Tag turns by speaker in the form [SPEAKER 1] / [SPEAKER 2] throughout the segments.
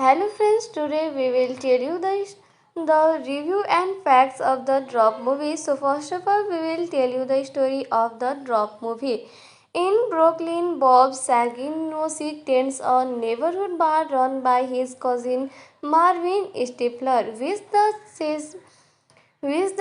[SPEAKER 1] Hello friends, today we will tell you the review and facts of the Drop movie. So first of all, we will tell you the story of the Drop movie. In Brooklyn, Bob Saginosik tends a neighborhood bar run by his cousin Marvin Stifler, which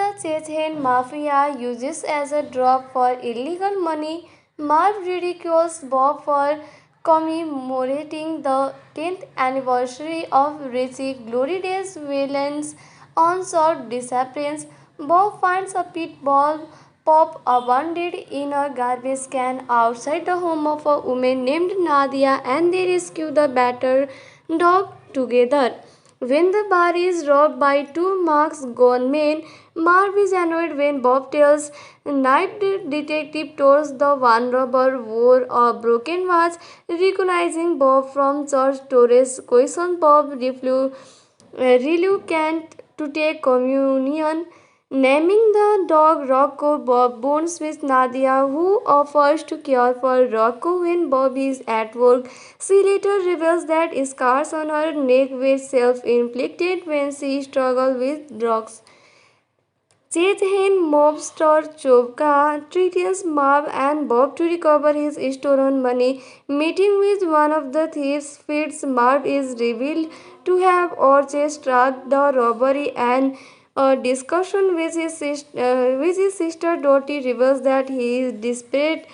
[SPEAKER 1] the Chechen mafia uses as a drop for illegal money. Marv ridicules Bob for commemorating the 10th anniversary of Richie Glory Days' villain's on-shore disappearance. Bob finds a pit bull pup abandoned in a garbage can outside the home of a woman named Nadia, and they rescue the battered dog together. When the bar is robbed by two masked gunmen, Marv is annoyed when Bob tells Night Detective towards the one robber wore a broken watch. Recognizing Bob from church, Torres questions Bob reluctant to take communion. Naming the dog Rocco, Bob bonds with Nadia, who offers to care for Rocco when Bob is at work. She later reveals that scars on her neck were self inflicted when she struggled with drugs. Chechen mobster Chovka threatens Marv and Bob to recover his stolen money. Meeting with one of the thieves feeds Marv is revealed to have orchestrated the robbery, and a discussion with his sister Dottie reveals that he is desperate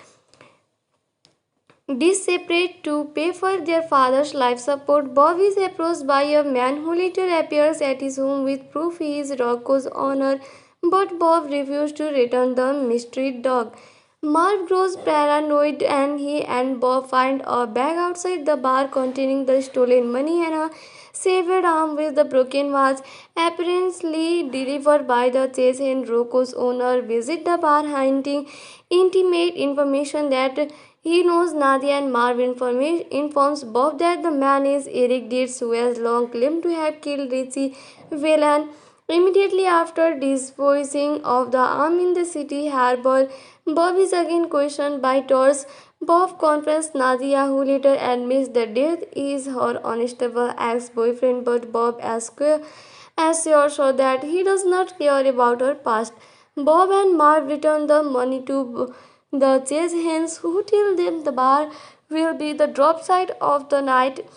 [SPEAKER 1] to pay for their father's life support. Bob is approached by a man who later appears at his home with proof he is Rocco's owner, but Bob refuses to return the mystery dog. Marv grows paranoid and he and Bob find a bag outside the bar containing the stolen money and a severed arm with the broken watch, apparently delivered by the Chechen. Rocco's owner visit the bar hunting intimate information that he knows Nadia, and Marv informs Bob that the man is Eric Dietz, who has long claimed to have killed Richie Whelan. Immediately after disposing of the arm in the city harbor, Bob is again questioned by Tors. Bob confronts Nadia, who later admits that death is her unstable ex-boyfriend, but Bob assures her that he does not care about her past. Bob and Marv return the money to the chase hens, who tell them the bar will be the drop site of the night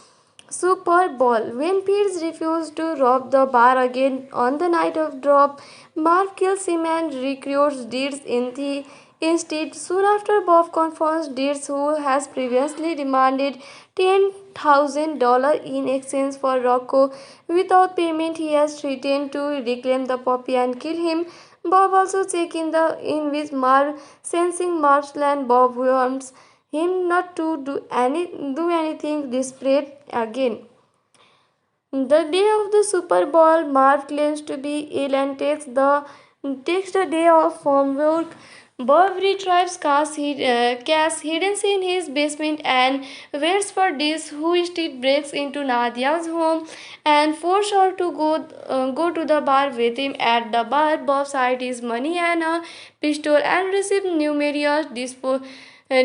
[SPEAKER 1] Super Bowl. When Pierce refuses to rob the bar again on the night of drop, Marv kills him and recruits Deeds instead. Soon after, Bob confronts Deeds, who has previously demanded $10,000 in exchange for Rocco. Without payment, he has threatened to reclaim the puppy and kill him. Bob also checks in with Marv, sensing Marv's land. Bob warns him not to do anything desperate again. The day of the Super Bowl, Marv claims to be ill and takes the day off from work. Bob retrieves cash hidden in his basement and waits for this, who instead breaks into Nadia's home and forces her to go to the bar with him. At the bar, Bob hides his money and a pistol and receives numerous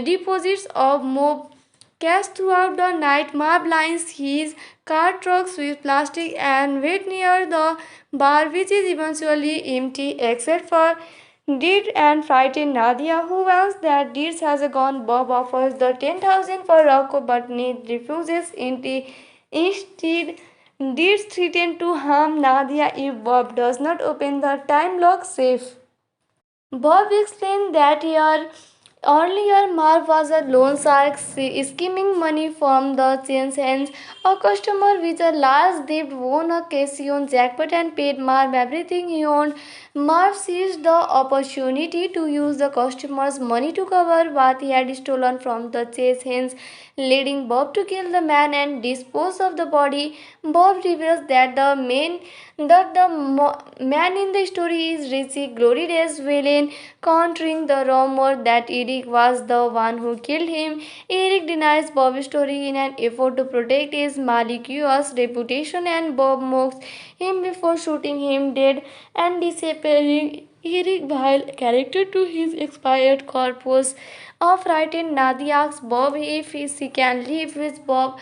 [SPEAKER 1] deposits of mob cash throughout the night. Marv lines his car trucks with plastic and wait near the bar, which is eventually empty except for Deed and frightened Nadia, who vows that Deeds has gone. Bob offers the 10,000 for Rocco, but Ned refuses. Instead, Deeds threatens to harm Nadia if Bob does not open the time lock safe. Bob explained that earlier Marv was a loan shark skimming money from the chain's hands. A customer with a large debt won a casino jackpot and paid Marv everything he owned. Marv seized the opportunity to use the customer's money to cover what he had stolen from the chase hands, leading Bob to kill the man and dispose of the body. Bob reveals that the man in the story is Richie Glory Days villain, countering the rumor that Eric was the one who killed him. Eric denies Bob's story in an effort to protect his malicious reputation, and Bob mocks him before shooting him dead and disappearing. Eric, while character to his expired corpse, of frightened Nadia asks Bob if she can live with Bob.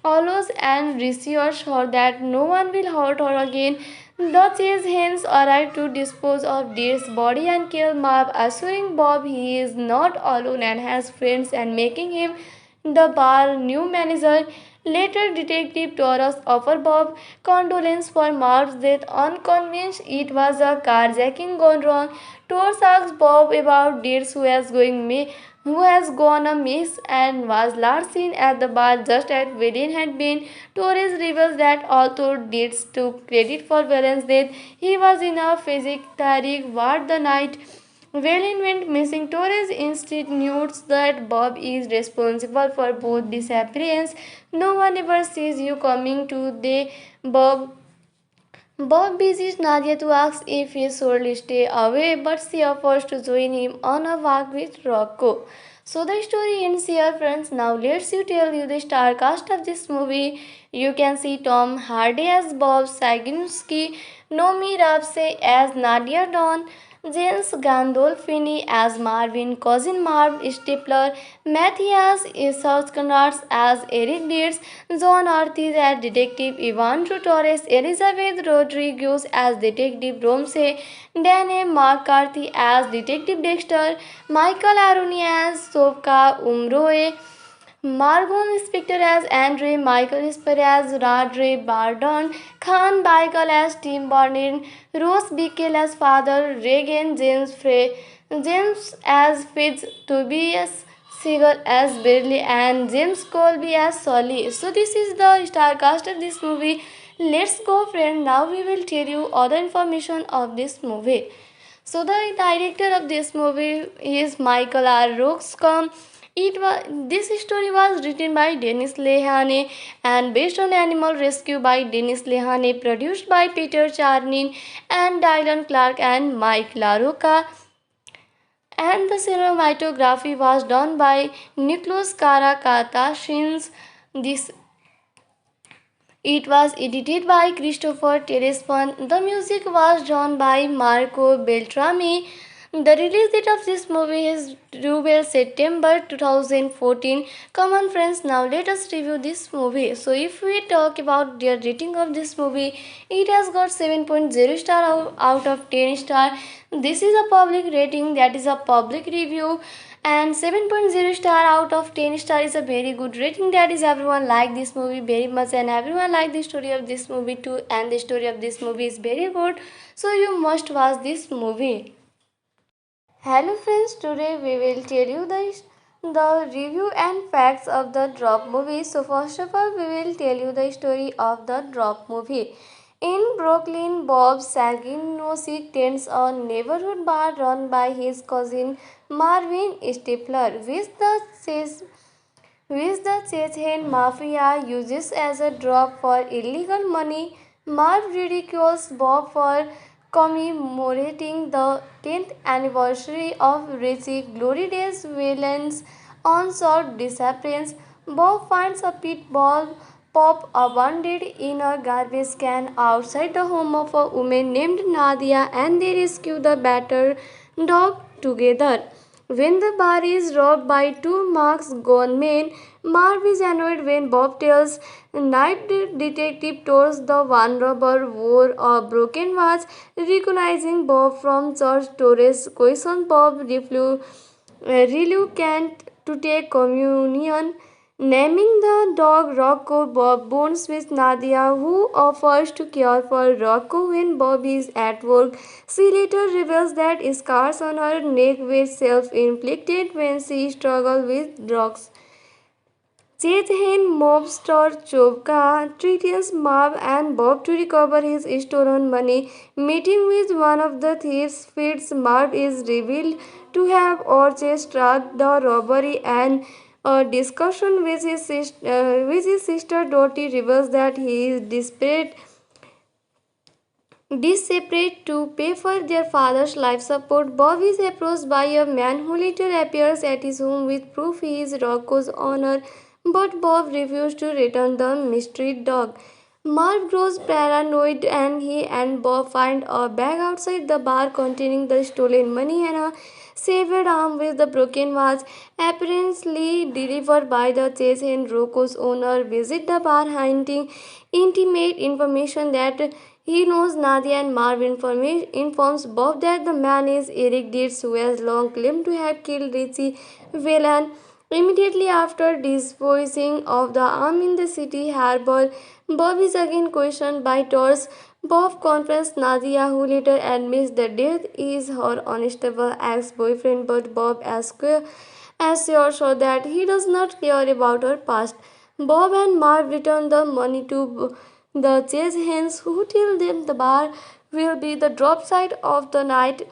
[SPEAKER 1] allows and reassures her that no one will hurt her again. The chase hens arrive to dispose of Deer's body and kill Marv, assuring Bob he is not alone and has friends and making him the bar new manager. Later, Detective Torres offers Bob condolence for Marv's death, unconvinced it was a carjacking gone wrong. Torres asks Bob about Deers who has gone amiss and was last seen at the bar just as Villain had been. Torres reveals that although Deeds took credit for Villain's death, he was in a psychiatric ward the night Villain went missing. Torres insinuates that Bob is responsible for both disappearance. No one ever sees you coming to the Bob Bob visits Nadia to ask if he should stay away, but she offers to join him on a walk with Rocco. So the story ends here, friends. Now let's you tell you the star cast of this movie. You can see Tom Hardy as Bob Saginski, Nomi Rapse as Nadia Dawn, James Gandolfini as Marvin, cousin Marv Stapler, Matthias Isouskanaars as Eric Deeds, John Ortiz as Detective Ivan Torres, Elizabeth Rodriguez as Detective Romsey, Dane McCarthy as Detective Dexter, Michael Aroni as Sofka Umroe, Margot Inspector as Andre, Michael Esper as Radre Bardon, Khan Baikal as Tim Barnin, Rose Bickel as Father Reagan, James as Fitz, Tobias Seagal as Bradley, and James Colby as Solly. So this is the star cast of this movie. Let's go, friend. Now we will tell you other information of this movie. So the director of this movie is Michael R. Roxcom. This story was written by Dennis Lehane and based on Animal Rescue by Dennis Lehane, produced by Peter Charnin and Dylan Clark and Mike LaRocca. And the cinematography was done by Nicholas Karakatashins. This It was edited by Christopher Telespun. The music was done by Marco Beltrami. The release date of this movie is 12 September 2014. Come on, friends, now let us review this movie. So, if we talk about the rating of this movie, it has got 7.0 star out of 10 star. This is a public rating, that is a public review, and 7.0 star out of 10 star is a very good rating. That is, everyone like this movie very much and everyone like the story of this movie too, and the story of this movie is very good, so you must watch this movie. Hello friends, today we will tell you the review and facts of the Drop movie. So first of all, we will tell you the story of the Drop movie. In Brooklyn, Bob Saginosik tends a neighborhood bar run by his cousin Marvin Stapler, which the Chechen mafia uses as a drop for illegal money. Marv ridicules Bob for commemorating the 10th anniversary of Richie Glory Days villain's unsolved disappearance. Bob finds a pit bull pop abandoned in a garbage can outside the home of a woman named Nadia, and they rescue the battered dog together. When the bar is robbed by two masked gunmen, Marv is annoyed when Bob tells Night Detective Torres the one robber wore a broken watch. Recognizing Bob from church, Torres questions Bob reluctant to take communion. Naming the dog Rocco, Bob bonds with Nadia, who offers to care for Rocco when Bob is at work. She later reveals that scars on her neck were self-inflicted when she struggled with drugs. Chechen mobster Chovka threatens Marv and Bob to recover his stolen money. Meeting with one of the thieves, Fitz, Marv is revealed to have orchestrated the robbery, and a discussion with his sister Dottie reveals that he is desperate to pay for their father's life support. Bob is approached by a man who later appears at his home with proof he is Rocco's owner, but Bob refuses to return the mystery dog. Marv grows paranoid and he and Bob find a bag outside the bar containing the stolen money and a severed arm with the broken was apparently delivered by the chase and Rocco's owner visit the bar hunting intimate information that he knows Nadia and Marvin informs Bob that the man is Eric Dietz who has long claimed to have killed Richie Whelan. Immediately after disposing of the arm in the city harbor, Bob is again questioned by Torres. Bob confronts Nadia, who later admits that death is her unstable ex-boyfriend, but Bob assures her that he does not care about her past. Bob and Marv return the money to the chase hands, who tell them the bar will be the drop site of the night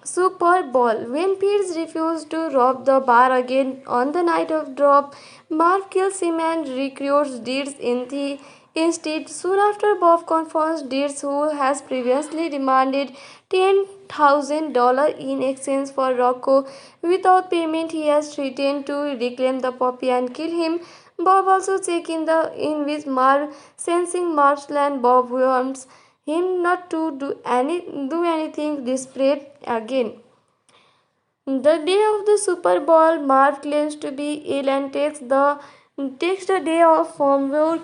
[SPEAKER 1] Super Bowl. When Pierce refuses to rob the bar again on the night of drop, Marv kills him and recruits Deeds instead. Soon after, Bob confronts Deeds, who has previously demanded $10,000 in exchange for Rocco. Without payment, he has threatened to reclaim the puppy and kill him. Bob also checks in with Marv, sensing Marv's plan. Bob warns him not to do anything desperate again. The day of the Super Bowl, Marv claims to be ill and takes the day off from work.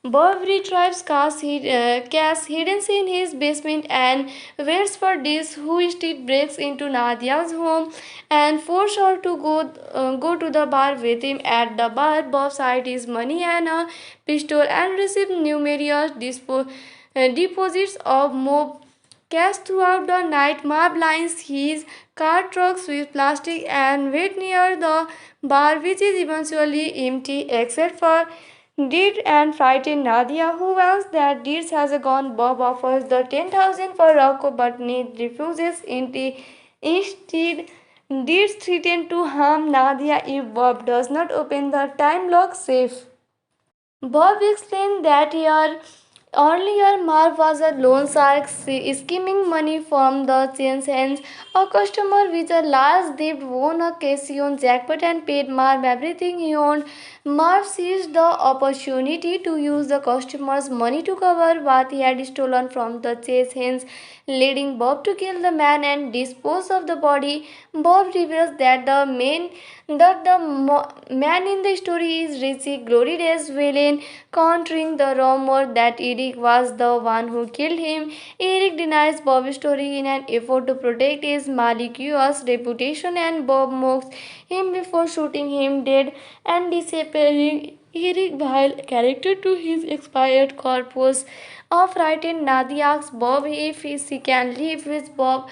[SPEAKER 1] Bob retrieves cash hidden in his basement and waits for this, who instead breaks into Nadia's home and forces her to go to the bar with him. At the bar, Bob hides his money and a pistol and receives numerous deposits of mob cash throughout the night. Marv lines his car trucks with plastic and wait near the bar, which is eventually empty except for Deed and frightened Nadia, who wants that Deeds has gone. Bob offers the 10,000 for Rocco, but Ned refuses. Instead, Deeds threatens to harm Nadia if Bob does not open the time lock safe. Bob explained that earlier Marv was a loan shark scheming money from the chain's hands. A customer with a large debt won a casino jackpot and paid Marv everything he owned. Marv seized the opportunity to use the customer's money to cover what he had stolen from the chase hands, leading Bob to kill the man and dispose of the body. Bob reveals that the man in the story is Richie Glory Days villain, countering the rumor that Eric was the one who killed him. Eric denies Bob's story in an effort to protect his malicious reputation, and Bob mocks him before shooting him dead and disappearing. Eric, while character to his expired corpus, a frightened Nadia asks Bob if she can live with Bob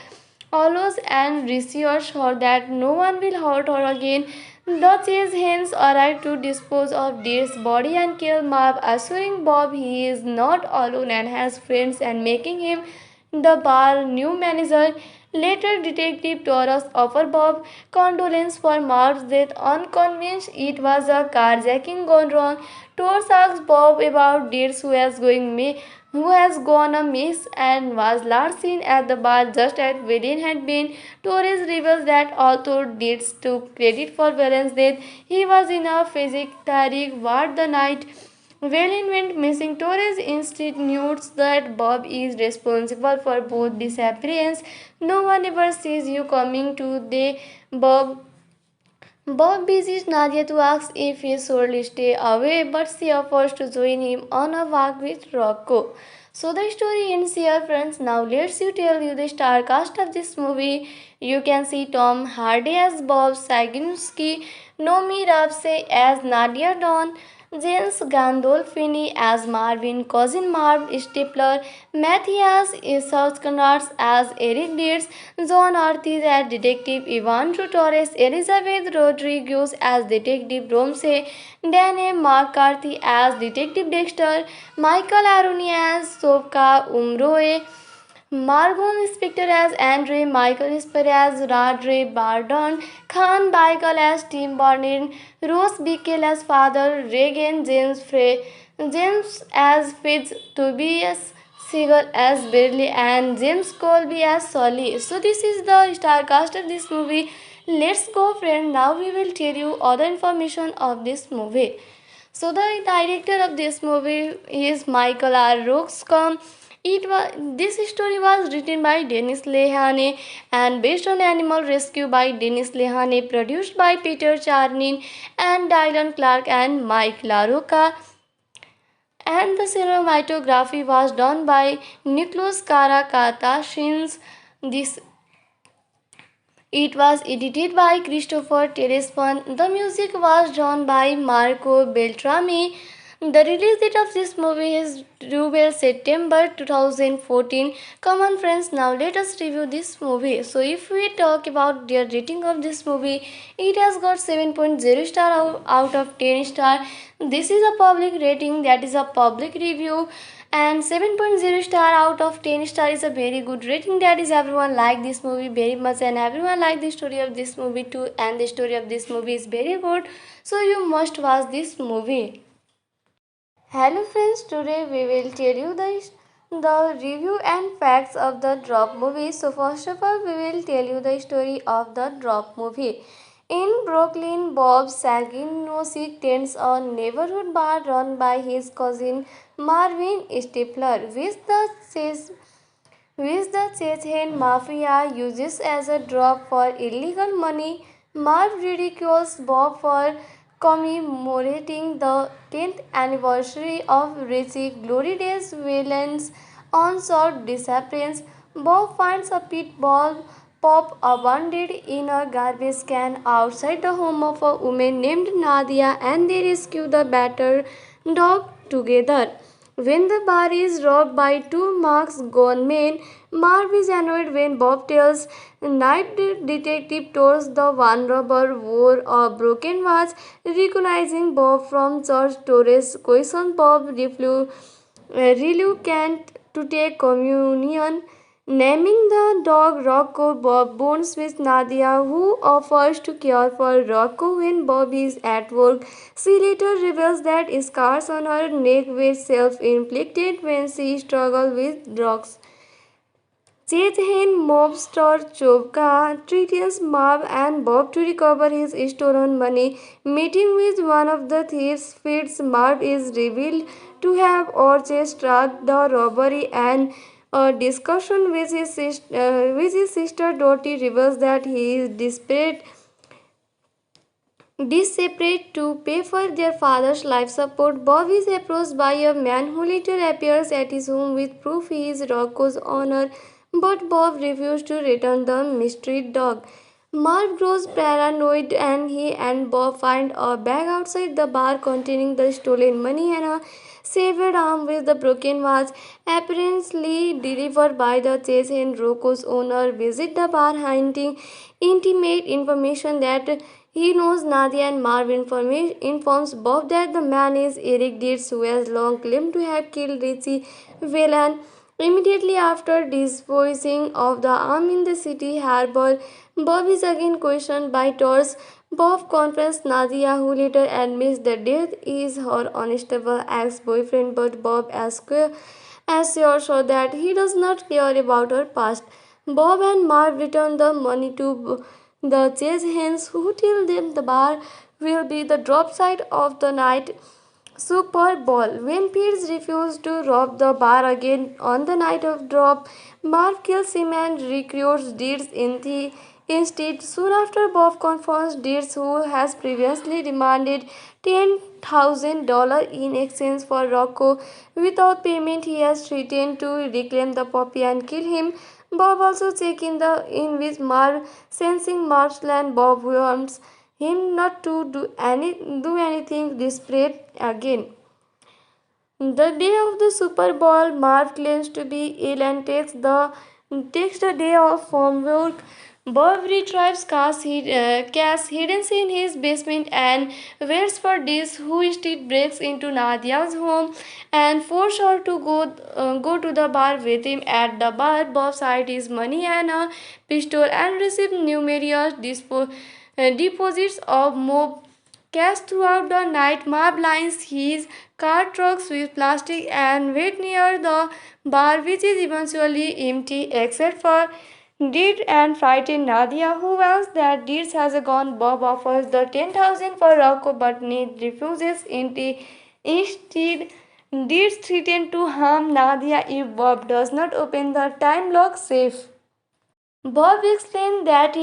[SPEAKER 1] allows and reassures her that no one will hurt her again. The chase hands arrive to dispose of Deer's body and kill Marv, assuring Bob he is not alone and has friends and making him the bar new manager. Later, Detective Torres offers Bob condolence for Marv's death, unconvinced it was a carjacking gone wrong. Torres asks Bob about Deers who has gone amiss and was last seen at the bar just as Valiant had been. Torres reveals that although Deeds took credit for Valiant's death, he was in a psychiatric ward the night Valiant went missing. Torres insinuates that Bob is responsible for both disappearance. No one ever sees you coming to the Bob. Bob visits Nadia to ask if he should stay away, but she offers to join him on a walk with Rocco. So the story ends here, friends. Now let's tell you the star cast of this movie. You can see Tom Hardy as Bob Saginski, Nomi Rapse as Nadia Dawn, James Gandolfini as Marvin, Cousin Marv Stapler, Matthias Isouskanaars as Eric Deeds, John Ortiz as Detective Ivan Torres, Elizabeth Rodriguez as Detective Romse, Dan McCarthy as Detective Dexter, Michael Aroni as Sofka Umroe, Margon Spector as Andre, Michael Spare as Radre Bardon, Khan Baikal as Tim Barnin, Rose Bickel as Father Reagan, James as Fitz, Tobias Seagal as Barely, and James Colby as Solly. So this is the star cast of this movie. Let's go, friend. Now we will tell you other information of this movie. So the director of this movie is Michael R. Roxcom. This story was written by Dennis Lehane and based on Animal Rescue by Dennis Lehane, produced by Peter Charnin and Dylan Clark and Mike LaRocca, and the cinematography was done by Nicholas Karakatashins. This It was edited by Christopher Telespon. The music was done by Marco Beltrami. The release date of this movie is 12 September 2014. Come on friends, now let us review this movie. So if we talk about the rating of this movie, it has got 7.0 star out of 10 star. This is a public rating, that is a public review, and 7.0 star out of 10 star is a very good rating. That is, everyone like this movie very much and everyone like the story of this movie too, and the story of this movie is very good, so you must watch this movie. Hello friends, today we will tell you the review and facts of the Drop movie. So first of all, we will tell you the story of the Drop movie. In Brooklyn, Bob Saginosik tends a neighborhood bar run by his cousin Marvin Stifler, which the Chechen mafia uses as a drop for illegal money. Marv ridicules Bob for commemorating the 10th anniversary of Richie Glory Days villain's on-short disappearance. Bob finds a pit bull pup abandoned in a garbage can outside the home of a woman named Nadia, and they rescue the battered dog together. When the bar is robbed by two masked gunmen, Marv is annoyed when Bob tells Night Detective towards the one robber wore a broken watch. Recognizing Bob from church, Torres questions Bob reluctant to take communion. Naming the dog Rocco, Bob bonds with Nadia, who offers to care for Rocco when Bob is at work. She later reveals that scars on her neck were self-inflicted when she struggled with drugs. Chechen mobster Chovka threatens Marv and Bob to recover his stolen money. Meeting with one of the thieves feeds Marv is revealed to have orchestrated the robbery, and a discussion with his sister Dottie reveals that he is desperate to pay for their father's life support. Bob is approached by a man who later appears at his home with proof he is Rocco's owner, but Bob refuses to return the mystery dog. Marv grows paranoid and he and Bob find a bag outside the bar containing the stolen money and a severed arm with the broken watch, apparently delivered by the Chechen. Rocco's owner visit the bar hunting intimate information that he knows Nadia, and Marv informs Bob that the man is Eric Dietz, who has long claimed to have killed Richie Whelan. Immediately after disposing of the arm in the city harbor, Bob is again questioned by Tors. Bob confronts Nadia, who later admits that death is her unstable ex-boyfriend, but Bob assures her that he does not care about her past. Bob and Marv return the money to the chase hens, who tell them the bar will be the drop site of the night Super Bowl. When Pierce refuses to rob the bar again on the night of drop, Marv kills him and recruits Deeds instead. Soon after, Bob confronts Deeds, who has previously demanded $10,000 in exchange for Rocco. Without payment, he has threatened to reclaim the puppy and kill him. Bob also checks in with Marv, sensing Marv's land. Bob warns him not to do anything desperate again. The day of the Super Bowl, Marv claims to be ill and takes the day off from work. Bob retrieves cash hidden in his basement and waits for this, who instead breaks into Nadia's home and forces her to go to the bar with him. At the bar, Bob hides his money and a pistol and receives numerous deposits of mob cash throughout the night. Marv lines his car trucks with plastic and wait near the bar, which is eventually empty except for Deed and frightened Nadia, who vows that Deeds has a gun. Bob offers the 10,000 for Rocco, but Ned refuses. Instead, Deeds threaten to harm Nadia if Bob does not open the time lock safe. Bob explained that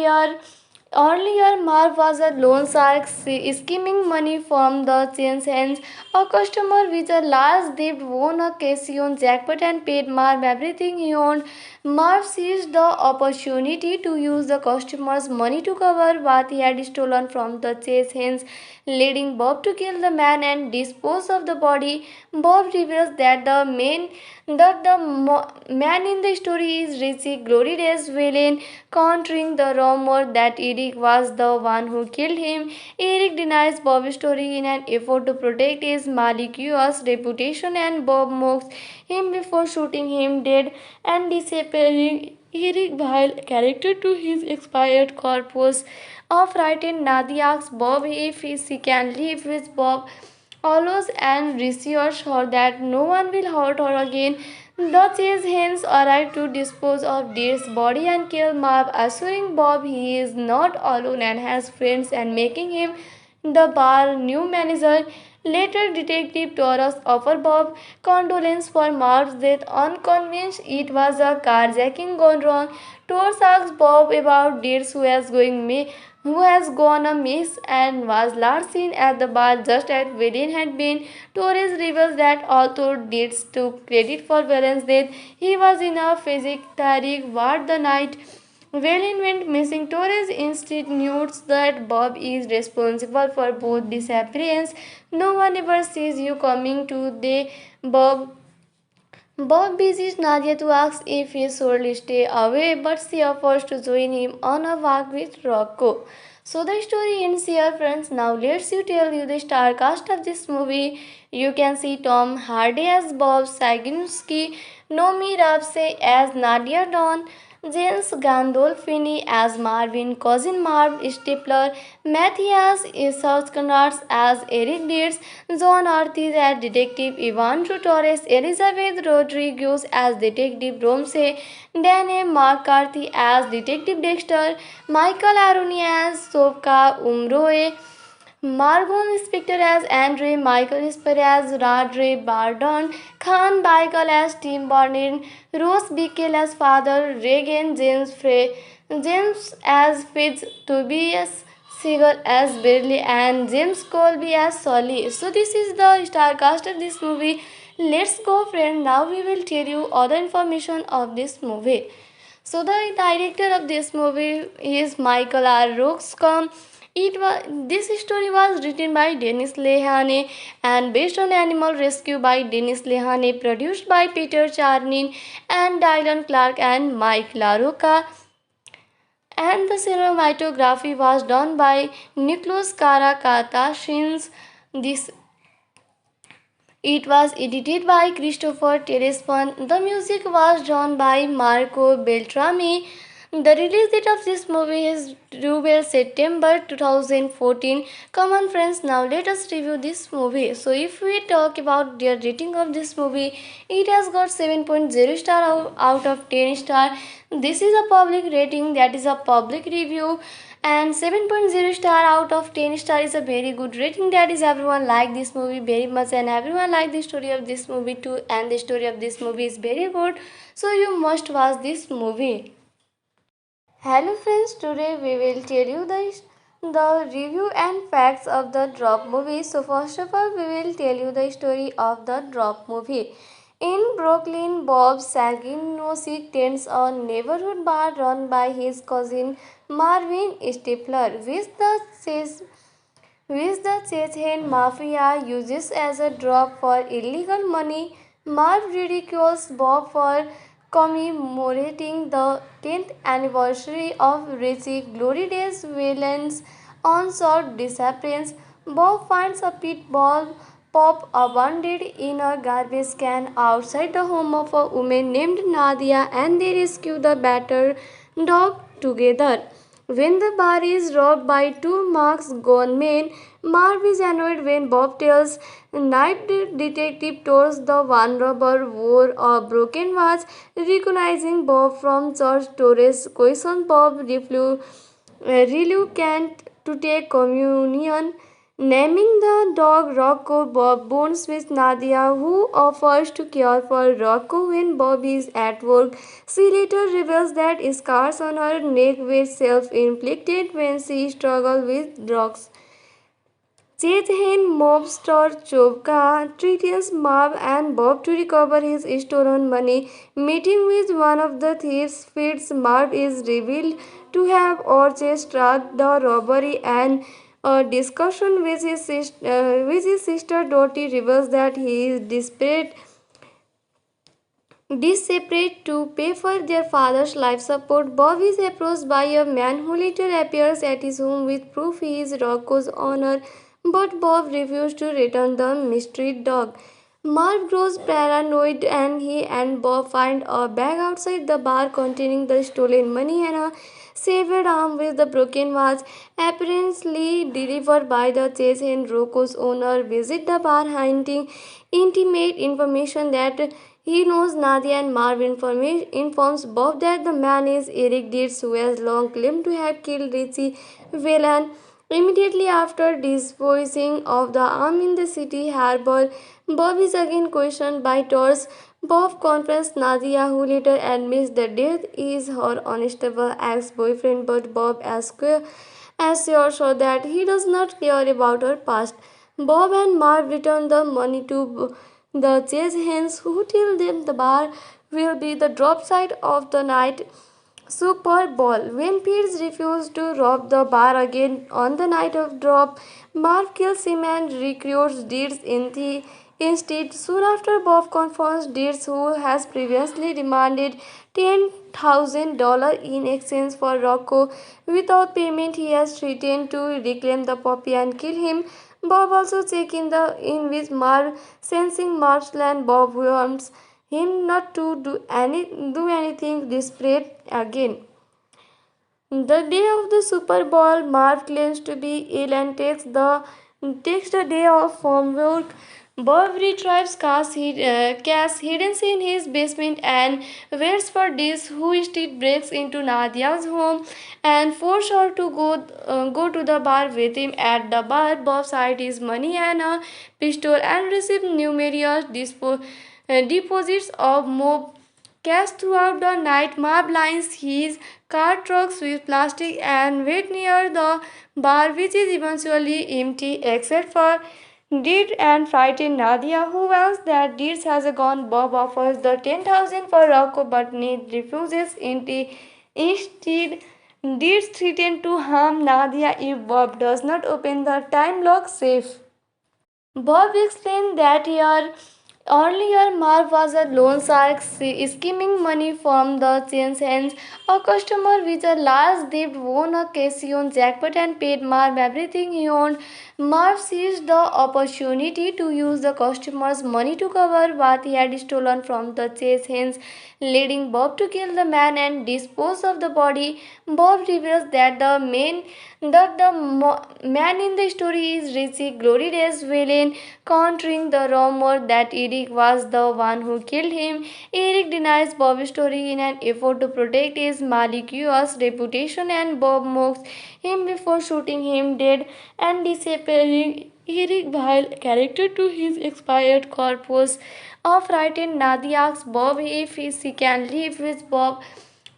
[SPEAKER 1] earlier Marv was a loan shark scheming money from the chain's hands. A customer with a large debt won a casino jackpot and paid Marv everything he owned. Marv seized the opportunity to use the customer's money to cover what he had stolen from the chase hands, leading Bob to kill the man and dispose of the body. Bob reveals that the man in the story is Richie Glory Days villain, countering the rumor that Eric was the one who killed him. Eric denies Bob's story in an effort to protect his malicious reputation, and Bob mocks him before shooting him dead and disappearing. Eric, while character to his expired corpus, a frightened Nadia asks Bob if she can live with Bob allows and reassures her that no one will hurt her again. The chase hens arrive to dispose of Deer's body and kill Marv, assuring Bob he is not alone and has friends and making him the bar new manager. Later, Detective Torres offers Bob condolence for Marv's death, unconvinced it was a carjacking gone wrong. Torres asks Bob about Deers who has gone amiss and was last seen at the bar just as Villain had been. Torres reveals that although Deeds took credit for Villain's death, he was in a psychiatric ward the night Villain went missing. Torres insinuates that Bob is responsible for both disappearance. No one ever sees you coming to the Bob Bob visits Nadia to ask if he should stay away, but she offers to join him on a walk with Rocco. So the story ends here, friends. Now let's tell you the star cast of this movie. You can see Tom Hardy as Bob Saginski, Nomi Rapse as Nadia Dawn, James Gandolfini as Marvin, Cousin Marv Stapler, Matthias Isouskanaerts as Eric Deeds, John Arthur as Detective Ivan Torres, Elizabeth Rodriguez as Detective Romsey, Dane McCarthy as Detective Dexter, Michael Aroni as Sofka Umroe, Margon Spector as Andre, Michael Esper as Radre Bardon, Khan Baikal as Tim Barnin, Rose Bickel as Father Regan, James as Fitz, Tobias Seagal as Burley, and James Colby as Solly. So this is the star cast of this movie. Let's go, friend. Now we will tell you other information of this movie. So the director of this movie is Michael R. Roxcom. This story was written by Dennis Lehane and based on Animal Rescue by Dennis Lehane, produced by Peter Charnin and Dylan Clark and Mike LaRocca. And the cinematography was done by Nicholas Karakatashins. This It was edited by Christopher Terespon. The music was done by Marco Beltrami. The release date of this movie is 12 September 2014. Come on, friends, now let us review this movie. So, if we talk about the rating of this movie, it has got 7.0 star out of 10 star. This is a public rating, that is a public review, and 7.0 star out of 10 star is a very good rating. That is, everyone like this movie very much and everyone like the story of this movie too, and the story of this movie is very good, so you must watch this movie. Hello friends, today we will tell you the review and facts of the Drop movie. So first of all, we will tell you the story of the Drop movie. In Brooklyn, Bob Saginosik tends a neighborhood bar run by his cousin Marvin Stapler, which the Chechen mafia uses as a drop for illegal money. Marv ridicules Bob for commemorating the 10th anniversary of Richie Glory Days villain's unsolved disappearance. Bob finds a pit bull pup abandoned in a garbage can outside the home of a woman named Nadia, and they rescue the battered dog together. When the bar is robbed by two masked gunmen, Marv is annoyed when Bob tells Night Detective Torres the one robber wore a broken watch. Recognizing Bob from church, Torres questions Bob reluctant to take communion. Naming the dog Rocco, Bob bonds with Nadia, who offers to care for Rocco when Bob is at work. She later reveals that scars on her neck were self inflicted when she struggled with drugs. Chethen mobster Chopka threatens Marv and Bob to recover his stolen money. Meeting with one of the thieves, Fitz Marv is revealed to have orchestrated the robbery, and a discussion with his sister Dottie reveals that he is desperate to pay for their father's life support. Bob is approached by a man who later appears at his home with proof he is Rocco's owner, but Bob refuses to return the mystery dog. Marv grows paranoid and he and Bob find a bag outside the bar containing the stolen money and a severed arm with the broken watch, apparently delivered by the chase hen. Rocco's owner visit the bar hunting intimate information that he knows Nadia, and Marv informs Bob that the man is Eric Dietz, who has long claimed to have killed Richie Whelan. Immediately after disposing of the arm in the city harbor, Bob is again questioned by Torres. Bob confronts Nadia, who later admits the death is her unstable ex-boyfriend, but Bob assures her that he does not care about her past. Bob and Marv return the money to the chase hands, who tell them the bar will be the drop site of the night Super Bowl. When Pierce refused to rob the bar again on the night of drop, Marv kills him and recruits Deeds instead. Soon after, Bob confronts Deeds, who has previously demanded $10,000 in exchange for Rocco. Without payment, he has threatened to reclaim the puppy and kill him. Bob also checks in with Marv, sensing Marv's plan. Bob warns him not to do anything desperate again. The day of the Super Bowl, Marv claims to be ill and takes the day off from work. Bob retrieves cash hidden in his basement and waits for this, who instead breaks into Nadia's home and forces her to go to the bar with him. At the bar, Bob hides his money and a pistol and receives numerous deposits of mob cash throughout the night. Marv lines his car trucks with plastic and wait near the bar, which is eventually empty except for Deed and frightened Nadia, who wants that Deeds has gone. Bob offers the 10,000 for Rocco, but Ned refuses. Instead, Deeds threatens to harm Nadia if Bob does not open the time lock safe. Bob explained that earlier Marv was a loan shark skimming money from the chain's hands. A customer with a large debt won a casino jackpot and paid Marv everything he owned. Marv seized the opportunity to use the customer's money to cover what he had stolen from the chase hands, leading Bob to kill the man and dispose of the body. Bob reveals that man in the story is Richie Glory Days villain, countering the rumor that Eric was the one who killed him. Eric denies Bob's story in an effort to protect his malicious reputation, and Bob mocks him before shooting him dead and disappearing. Eric, while character to his expired corpse, of frightened Nadia asks Bob if she can live with Bob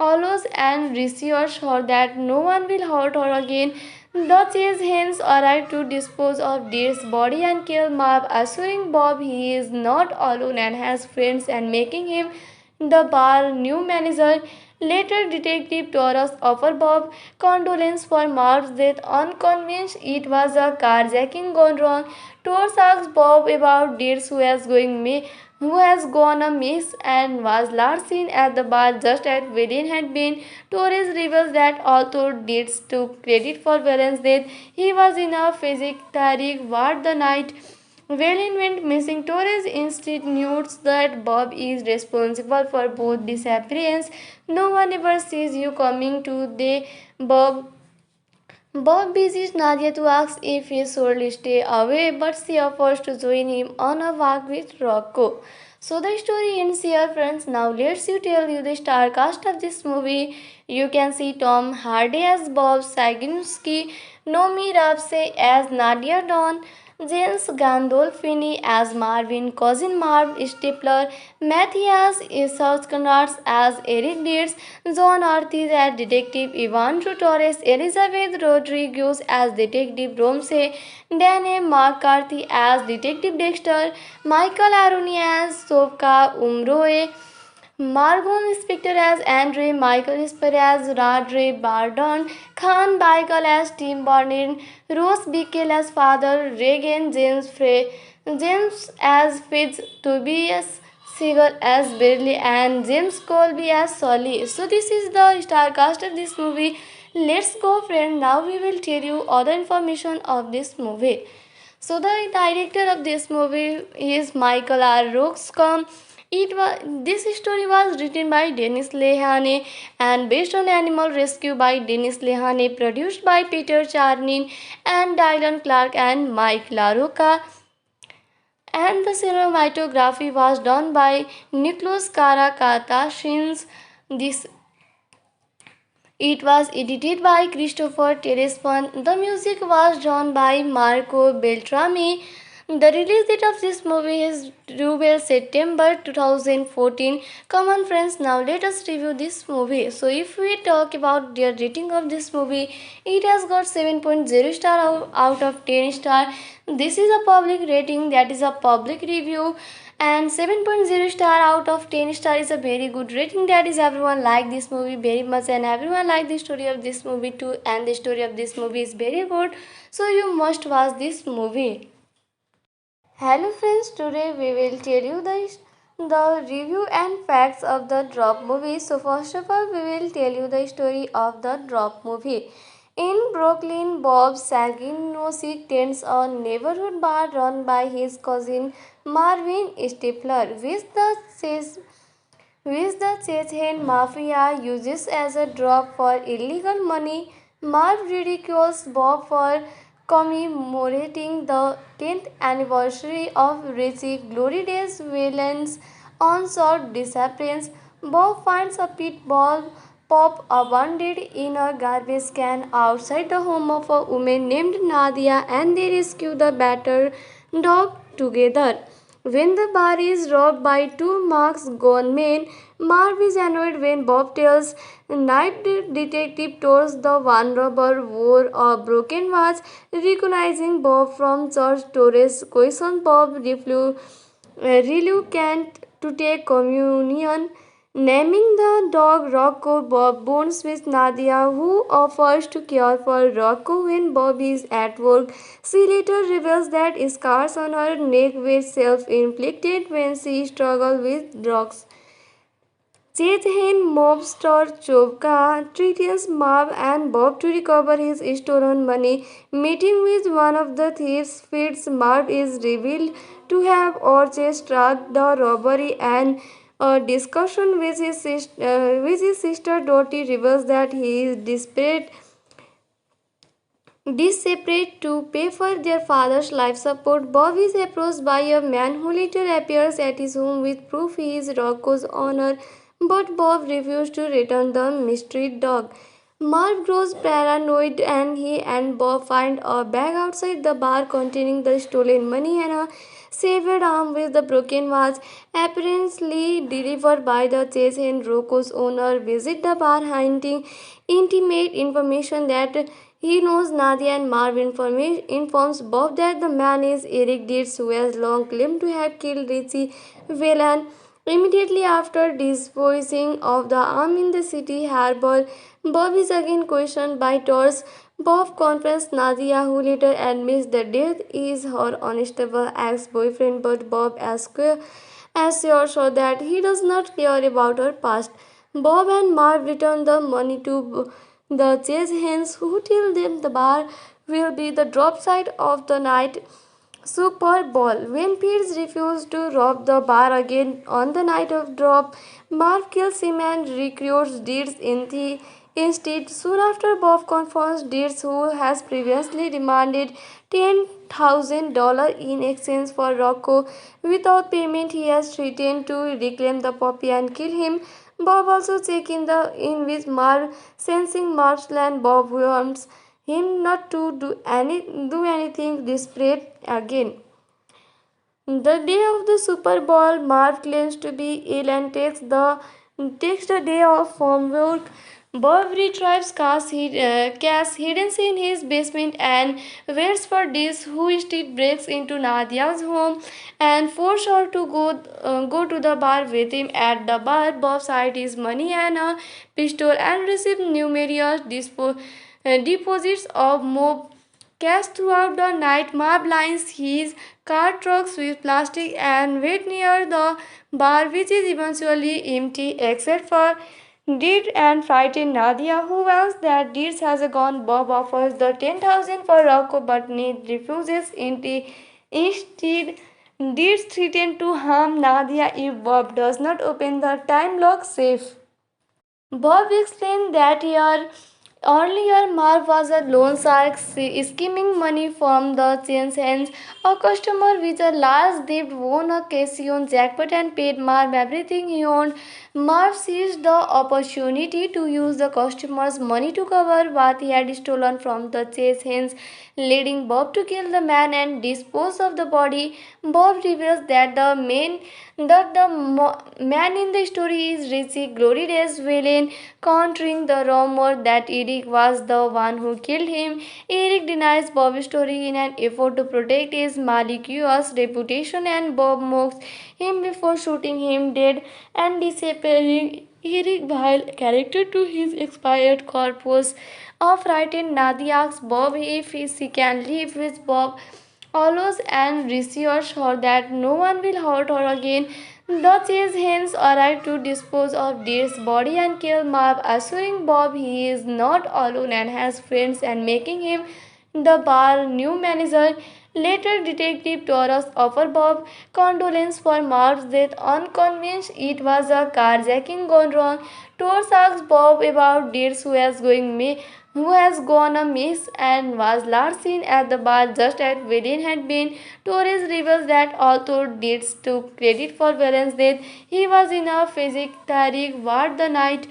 [SPEAKER 1] allows and reassures her that no one will hurt her again. The chase hens arrive to dispose of Deer's body and kill Marv, assuring Bob he is not alone and has friends and making him the bar new manager. Later, Detective Torres offers Bob condolence for Marv's death, unconvinced it was a carjacking gone wrong. Torres asks Bob about Deers who has gone amiss and was last seen at the bar just as Valen had been. Torres reveals that although Deeds took credit for Valen's death, he was in a psychiatric ward the night Valen went missing. Torres insinuates that Bob is responsible for both disappearance. No one ever sees you coming to the Bob Bob visits Nadia to ask if he should stay away, but she offers to join him on a walk with Rocco. So the story ends here, friends. Now let's you tell you the star cast of this movie. You can see Tom Hardy as Bob Saginski, Nomi Rapse as Nadia Dawn, James Gandolfini as Marvin, cousin Marv Stapler, Matthias Southcanards as Eric Deeds, John Ortiz as Detective Ivan Torres, Elizabeth Rodriguez as Detective Romse, Dane McCarthy as Detective Dexter, Michael Aroni as Sovka Umroe, Margot Spector as Andre, Michael Esper as Radre Bardon, Khan Baikal as Tim Barnin, Rose Bickel as Father Reagan, James as Fitz, Tobias Seagull as Bradley, and James Colby as Sully. So this is the star cast of this movie. Let's go, friend. Now we will tell you other information of this movie. So the director of this movie is Michael R. Roxcom. This story was written by Dennis Lehane and based on Animal Rescue by Dennis Lehane, produced by Peter Charnin and Dylan Clark and Mike LaRocca. And the cinematography was done by Nicholas Karakatashins. This It was edited by Christopher Terespon. The music was done by Marco Beltrami. The release date of this movie is 12 September 2014. Come on, friends, now let us review this movie. So if we talk about the rating of this movie, it has got 7.0 star out of 10 star. This is a public rating, that is a public review, and 7.0 star out of 10 star is a very good rating. That is, everyone like this movie very much and everyone like the story of this movie too, and the story of this movie is very good, so you must watch this movie. Hello friends, today we will tell you the review and facts of the Drop movie. So first of all, we will tell you the story of the Drop movie. In Brooklyn, Bob Saginosik tends a neighborhood bar run by his cousin Marvin Stifler, which the Chechen mafia uses as a drop for illegal money. Marv ridicules Bob for commemorating the 10th anniversary of Richie Glory Days villain's on-shore disappearance. Bob finds a pit bull pop abandoned in a garbage can outside the home of a woman named Nadia, and they rescue the battered dog together. When the bar is robbed by two masked gunmen, Marv is annoyed when Bob tells Night Detective towards the one robber wore a broken watch. Recognizing Bob from church, Torres questions Bob reluctant to take communion. Naming the dog Rocco, Bob bonds with Nadia, who offers to care for Rocco when Bob is at work. She later reveals that scars on her neck were self-inflicted when she struggled with drugs. Chechen mobster Chovka threatens Marv and Bob to recover his stolen money. Meeting with one of the thieves, Fitz Marv is revealed to have orchestrated the robbery, and a discussion with his sister Dottie reveals that he is desperate to pay for their father's life support. Bob is approached by a man who later appears at his home with proof he is Rocco's owner, but Bob refuses to return the mystery dog. Marv grows paranoid and he and Bob find a bag outside the bar containing the stolen money and a severed arm with the broken watch, apparently delivered by the Chechen Rocco's owner. Visit the bar hunting intimate information that he knows Nadia, and Marv informs Bob that the man is Eric Dietz, who has long claimed to have killed Richie Whelan. Immediately after disposing of the arm in the city harbor, Bob is again questioned by Tors. Bob confronts Nadia, who later admits that death is her unstable ex-boyfriend, but Bob assures her that he does not care about her past. Bob and Marv return the money to the chase hens, who tell them the bar will be the drop site of the night Super Bowl. When Pierce refuses to rob the bar again on the night of drop, Marv kills him and recruits Deeds Instead, soon after Bob confronts Deeds, who has previously demanded $10,000 in exchange for Rocco. Without payment, he has threatened to reclaim the puppy and kill him. Bob also checks in with Marv, sensing Marv's land. Bob warns him not to do anything desperate again. The day of the Super Bowl, Marv claims to be ill and takes the day off from work. Bob retrieves Cass hidden in his basement and waits for this, who instead breaks into Nadia's home and forces her to go to the bar with him. At the bar, Bob hides his money and a pistol and receives numerous deposits of mob cash throughout the night. Marv lines his car trucks with plastic and wait near the bar, which is eventually empty except for Deed and frightened Nadia, who wants that Deeds has gone. Bob offers the 10,000 for Rocco, but Ned refuses. Instead, Deeds threatens to harm Nadia if Bob does not open the time lock safe. Bob explained that earlier Marv was a loan shark skimming money from the chain's hands. A customer with a large debt won a casino jackpot and paid Marv everything he owned. Marv seized the opportunity to use the customer's money to cover what he had stolen from the chase hands, leading Bob to kill the man and dispose of the body. Bob reveals that the man in the story is Richie Glory Days villain, countering the rumor that Eric was the one who killed him. Eric denies Bob's story in an effort to protect his malicious reputation, and Bob mocks him before shooting him dead and disappearing. Eric, while character to his expired corpse, a frightened Nadia asks Bob if she can live with Bob allows and reassures her that no one will hurt her again. The chase hens arrive to dispose of Deer's body and kill Marv, assuring Bob he is not alone and has friends and making him the bar new manager. Later, Detective Torres offers Bob condolence for Marv's death, unconvinced it was a carjacking gone wrong. Torres asks Bob about Deers who has gone amiss and was last seen at the bar just as Valiant had been. Torres reveals that although Deeds took credit for Valiant's death, he was in a psychiatric ward the night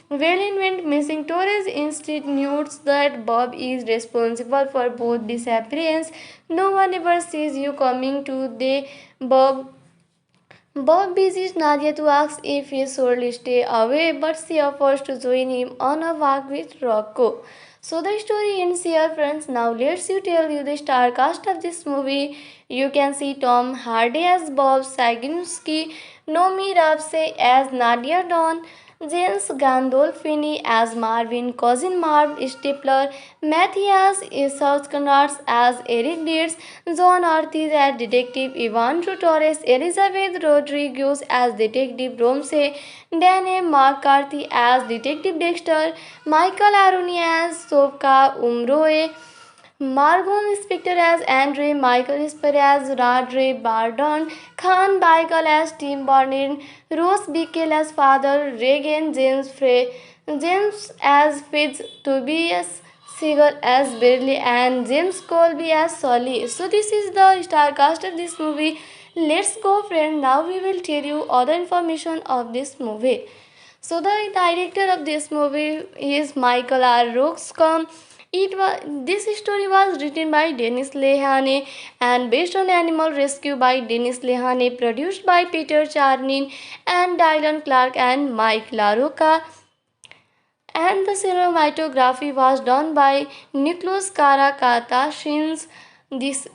[SPEAKER 1] Valiant went missing. Torres insinuates that Bob is responsible for both disappearance. No one ever sees you coming to the Bob. Bob visits Nadia to ask if he should stay away, but she offers to join him on a walk with Rocco. So the story ends here, friends. Now let's tell you the star cast of this movie. You can see Tom Hardy as Bob Saginski, Nomi Rapse as Nadia Dawn, James Gandolfini as Marvin, Cousin Marv Stapler, Matthias Isouskanaerts as Eric Deeds, John Ortiz as Detective Ivan Torres, Elizabeth Rodriguez as Detective Romse, Dane McCarthy as Detective Dexter, Michael Aroni as Sofka Umroe, Margon Spector as Andre, Michael Esper as Radre Bardon, Khan Baigal as Tim Barnin, Rose Bickel as Father Reagan, James as Fitz, Tobias Seagal as Barely, and James Colby as Solly. So this is the star cast of this movie. Let's go, friend. Now we will tell you other information of this movie. So the director of this movie is Michael R. Roxcom. This story was written by Dennis Lehane and based on Animal Rescue by Dennis Lehane, produced by Peter Charnin and Dylan Clark and Mike LaRocca. And the cinematography was done by Nicholas Karakatashins. This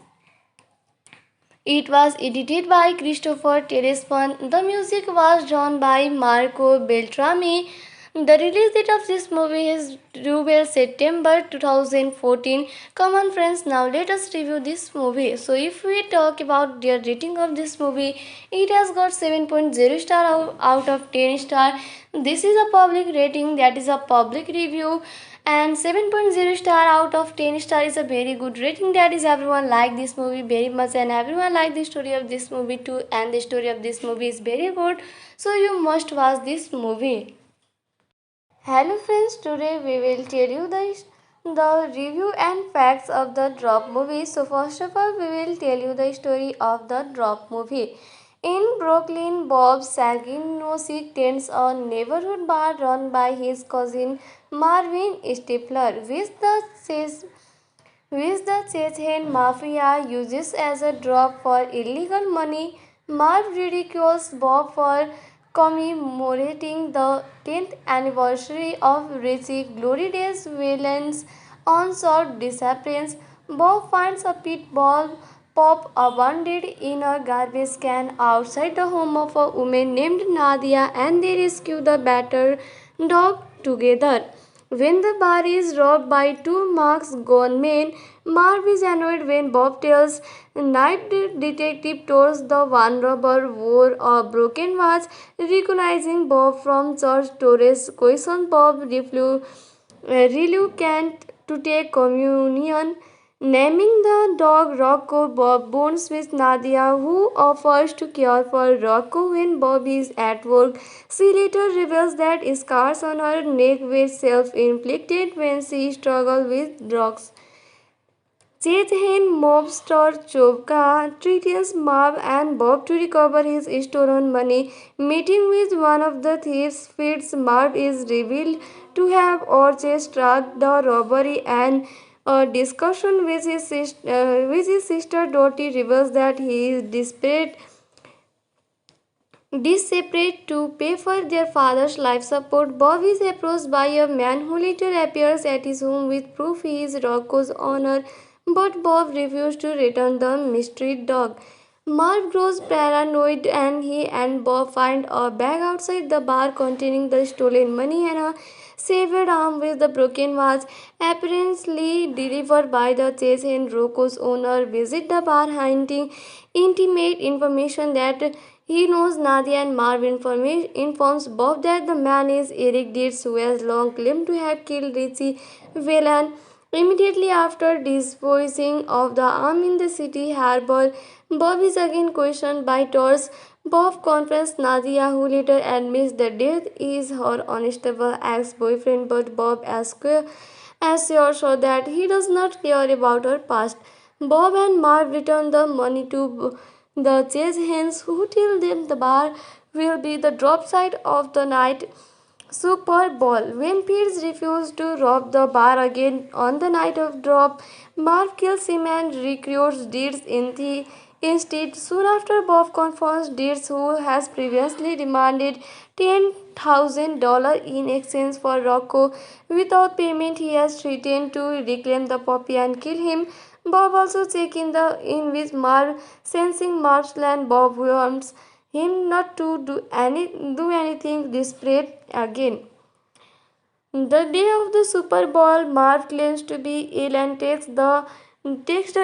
[SPEAKER 1] It was edited by Christopher Terespon. The music was done by Marco Beltrami. The release date of this movie is 12 September 2014. Come on, friends, now let us review this movie. So if we talk about the rating of this movie, it has got 7.0 star out of 10 star. This is a public rating, that is a public review, and 7.0 star out of 10 star is a very good rating. That is, everyone like this movie very much and everyone like the story of this movie too, and the story of this movie is very good, so you must watch this movie. Hello friends, today we will tell you the review and facts of the Drop movie. So first of all, we will tell you the story of the Drop movie. In Brooklyn, Bob Saginosik tends a neighborhood bar run by his cousin Marvin Stifler, which the Chechen mafia uses as a drop for illegal money. Marv ridicules Bob for commemorating the 10th anniversary of Richie Glory Days' villain's unsolved disappearance. Bob finds a pit bull pop abandoned in a garbage can outside the home of a woman named Nadia, and they rescue the battered dog together. When the bar is robbed by two masked gunmen, Marv is annoyed when Bob tells Night Detective tours the one robber wore a broken watch. Recognizing Bob from church, Torres questions Bob reluctant to take communion. Naming the dog Rocco, Bob bonds with Nadia, who offers to care for Rocco when Bob is at work. She later reveals that scars on her neck were self inflicted when she struggled with drugs. Chechen mobster Chovka threatens Marv and Bob to recover his stolen money. Meeting with one of the thieves feeds Marv is revealed to have orchestrated the robbery, and a discussion with his sister Dottie reveals that he is desperate to pay for their father's life support. Bob is approached by a man who later appears at his home with proof he is Rocco's owner, but Bob refuses to return the mystery dog. Marv grows paranoid, and he and Bob find a bag outside the bar containing the stolen money and a severed arm with the broken watch, apparently delivered by the Chechen. Rocco's owner visit the bar, hinting intimate information that he knows Nadia, and Marv informs Bob that the man is Eric Dietz, who has long claimed to have killed Richie Whelan. Immediately after disposing of the arm in the city harbor, Bob is again questioned by Tors. Bob confronts Nadia, who later admits that death is her unstable ex-boyfriend, but Bob assures her that he does not care about her past. Bob and Marv return the money to the chase hens, who tell them the bar will be the drop site of the night Super Bowl. When Pierce refuses to rob the bar again on the night of drop, Marv kills him and recruits Deeds instead. Soon after, Bob confronts Deeds, who has previously demanded $10,000 in exchange for Rocco. Without payment, he has threatened to reclaim the puppy and kill him. Bob also checks in with Marv, sensing Marv's land. Bob warns him not to do anything desperate again. The day of the Super Bowl, Marv claims to be ill and takes the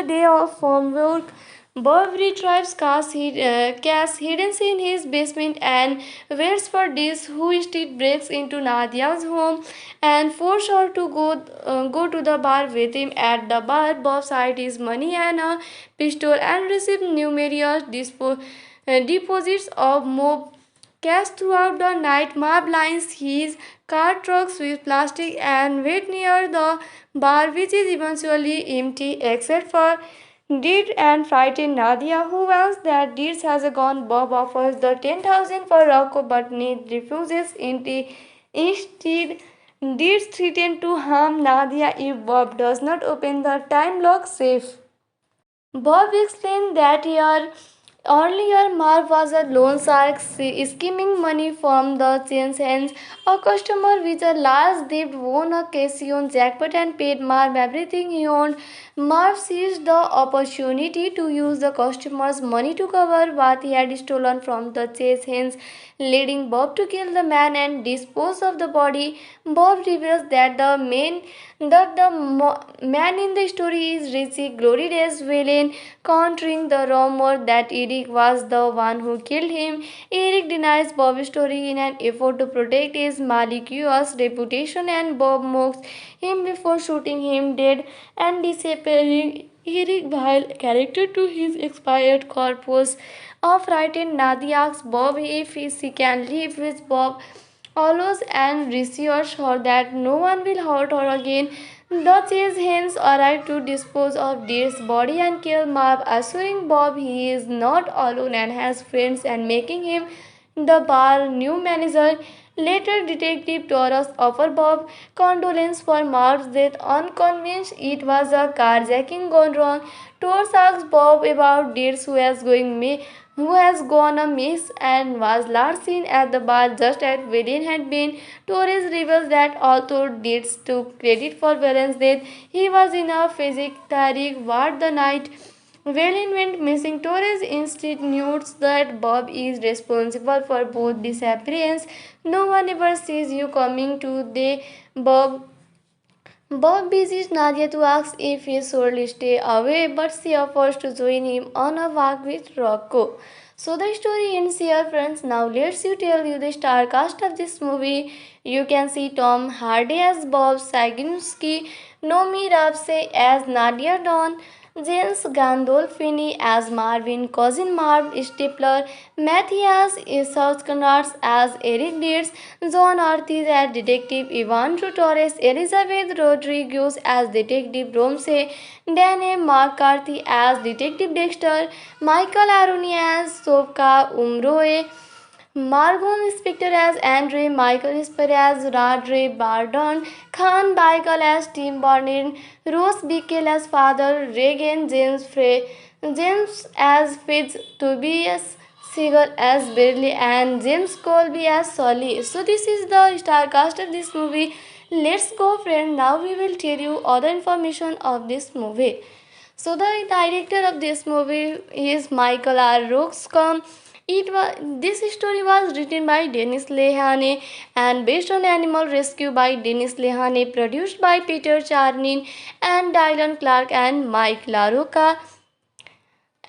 [SPEAKER 1] day off from work. Bob retrieves cash hidden in his basement and waits for this, who instead breaks into Nadia's home and forces her to go to the bar with him. At the bar, Bob hides his money and a pistol and receives numerous deposits of mob cash throughout the night. Marv lines his car trucks with plastic and wait near the bar, which is eventually empty except for Deed and frightened Nadia, who else that Deeds has gone. Bob offers the 10,000 for Rocco, but Ned refuses. Instead, Deeds threatens to harm Nadia if Bob does not open the time lock safe. Bob explained that earlier Marv was a loan shark scheming money from the chain's hands. A customer with a large debt won a casino jackpot and paid Marv everything he owned. Marv seized the opportunity to use the customer's money to cover what he had stolen from the chase hands, leading Bob to kill the man and dispose of the body. Bob reveals that the man in the story is Richie Glory Days villain, countering the rumor that Eric was the one who killed him. Eric denies Bob's story in an effort to protect his malicious reputation, and Bob mocks him before shooting him dead and disappearing Eric vile character to his expired corpse. A frightened Nadia asks Bob if she can live with Bob, allows and reassures her that no one will hurt her again. The chase hens arrive to dispose of Deer's body and kill Marv, assuring Bob he is not alone and has friends and making him the bar new manager. Later, Detective Torres offers Bob condolence for Marv's death, unconvinced it was a carjacking gone wrong. Torres asks Bob about dates who has gone amiss and was last seen at the bar just as Valen had been. Torres reveals that although Deeds took credit for Valen's death, he was in a psychiatric ward the night Valen went missing. Torres insinuates that Bob is responsible for both disappearance. No one ever sees you coming to the Bob Bob visits Nadia to ask if he should stay away, but she offers to join him on a walk with Rocco. So the story ends here, friends. Now let's you tell you the star cast of this movie. You can see Tom Hardy as Bob Saginski, Nomi Rapse as Nadia Dawn, James Gandolfini as Marvin, cousin Marv Stipler, Matthias Isouskanaars as Eric Deeds, John Arthur as Detective Ivan Torres, Elizabeth Rodriguez as Detective Romsey, Danny McCarthy as Detective Dexter, Michael Aroni as Sofka Umroe, Margot Spector as Andre, Michael Esper as Radre Bardon, Khan Baikal as Tim Barnett, Rose Bickel as Father Reagan, James as Fitz, Tobias Seagal as Bradley, and James Colby as Solly. So this is the star cast of this movie. Let's go, friend. Now we will tell you other information of this movie. So the director of this movie is Michael R. Roxcom. This story was written by Dennis Lehane and based on Animal Rescue by Dennis Lehane, produced by Peter Charnin and Dylan Clark and Mike LaRocca.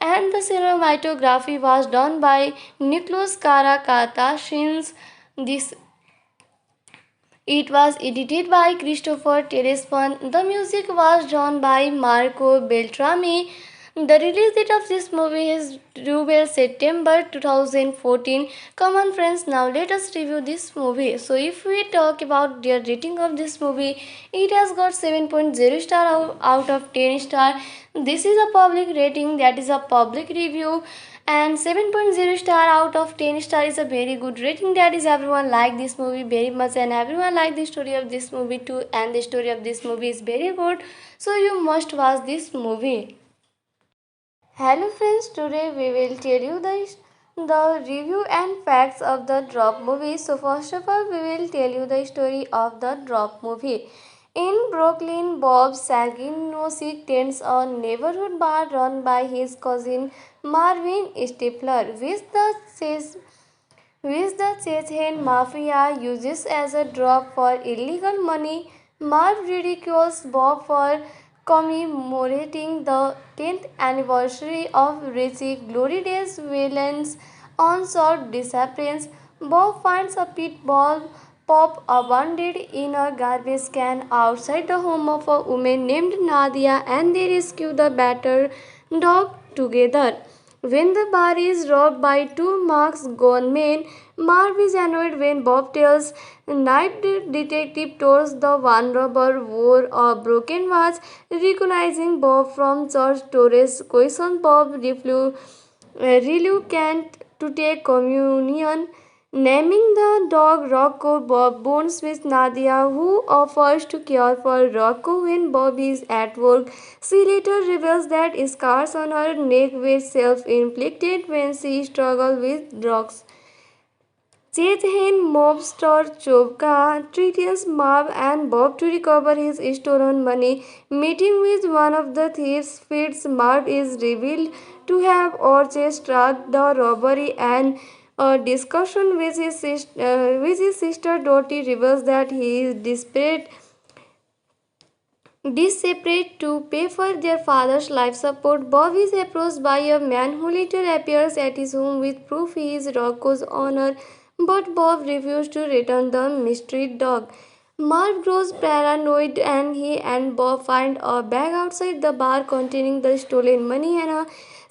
[SPEAKER 1] And the cinematography was done by Nicholas Karakatashins. This It was edited by Christopher Terespon. The music was done by Marco Beltrami. The release date of this movie is 12 September 2014. Come on, friends, now let us review this movie. So, if we talk about the rating of this movie, it has got 7.0 star out of 10 star. This is a public rating, that is a public review, and 7.0 star out of 10 star is a very good rating, that is everyone like this movie very much and everyone like the story of this movie too, and the story of this movie is very good, so you must watch this movie. Hello friends, today we will tell you the review and facts of the Drop movie. So first of all, we will tell you the story of the Drop movie. In Brooklyn, Bob Saginosik tends a neighborhood bar run by his cousin Marvin Stifler, which the Chechen mafia uses as a drop for illegal money. Marv ridicules Bob for commemorating the 10th anniversary of Richie Glory Days villain's unsolved disappearance. Bob finds a pit bull pop abandoned in a garbage can outside the home of a woman named Nadia, and they rescue the battered dog together. When the bar is robbed by two masked gunmen, Marv is annoyed when Bob tells Night Detective towards the one robber wore a broken watch. Recognizing Bob from church, Torres questions Bob reluctant to take communion. Naming the dog Rocco, Bob bonds with Nadia, who offers to care for Rocco when Bob is at work. She later reveals that scars on her neck were self-inflicted when she struggled with drugs. Chechen mobster Chovka threatens Marv and Bob to recover his stolen money. Meeting with one of the thieves, Fitz Marv is revealed to have orchestrated the robbery, and a discussion with his sister Dottie reveals that he is desperate to pay for their father's life support. Bob is approached by a man who later appears at his home with proof he is Rocco's owner, but Bob refuses to return the mystery dog. Marv grows paranoid and he and Bob find a bag outside the bar containing the stolen money and a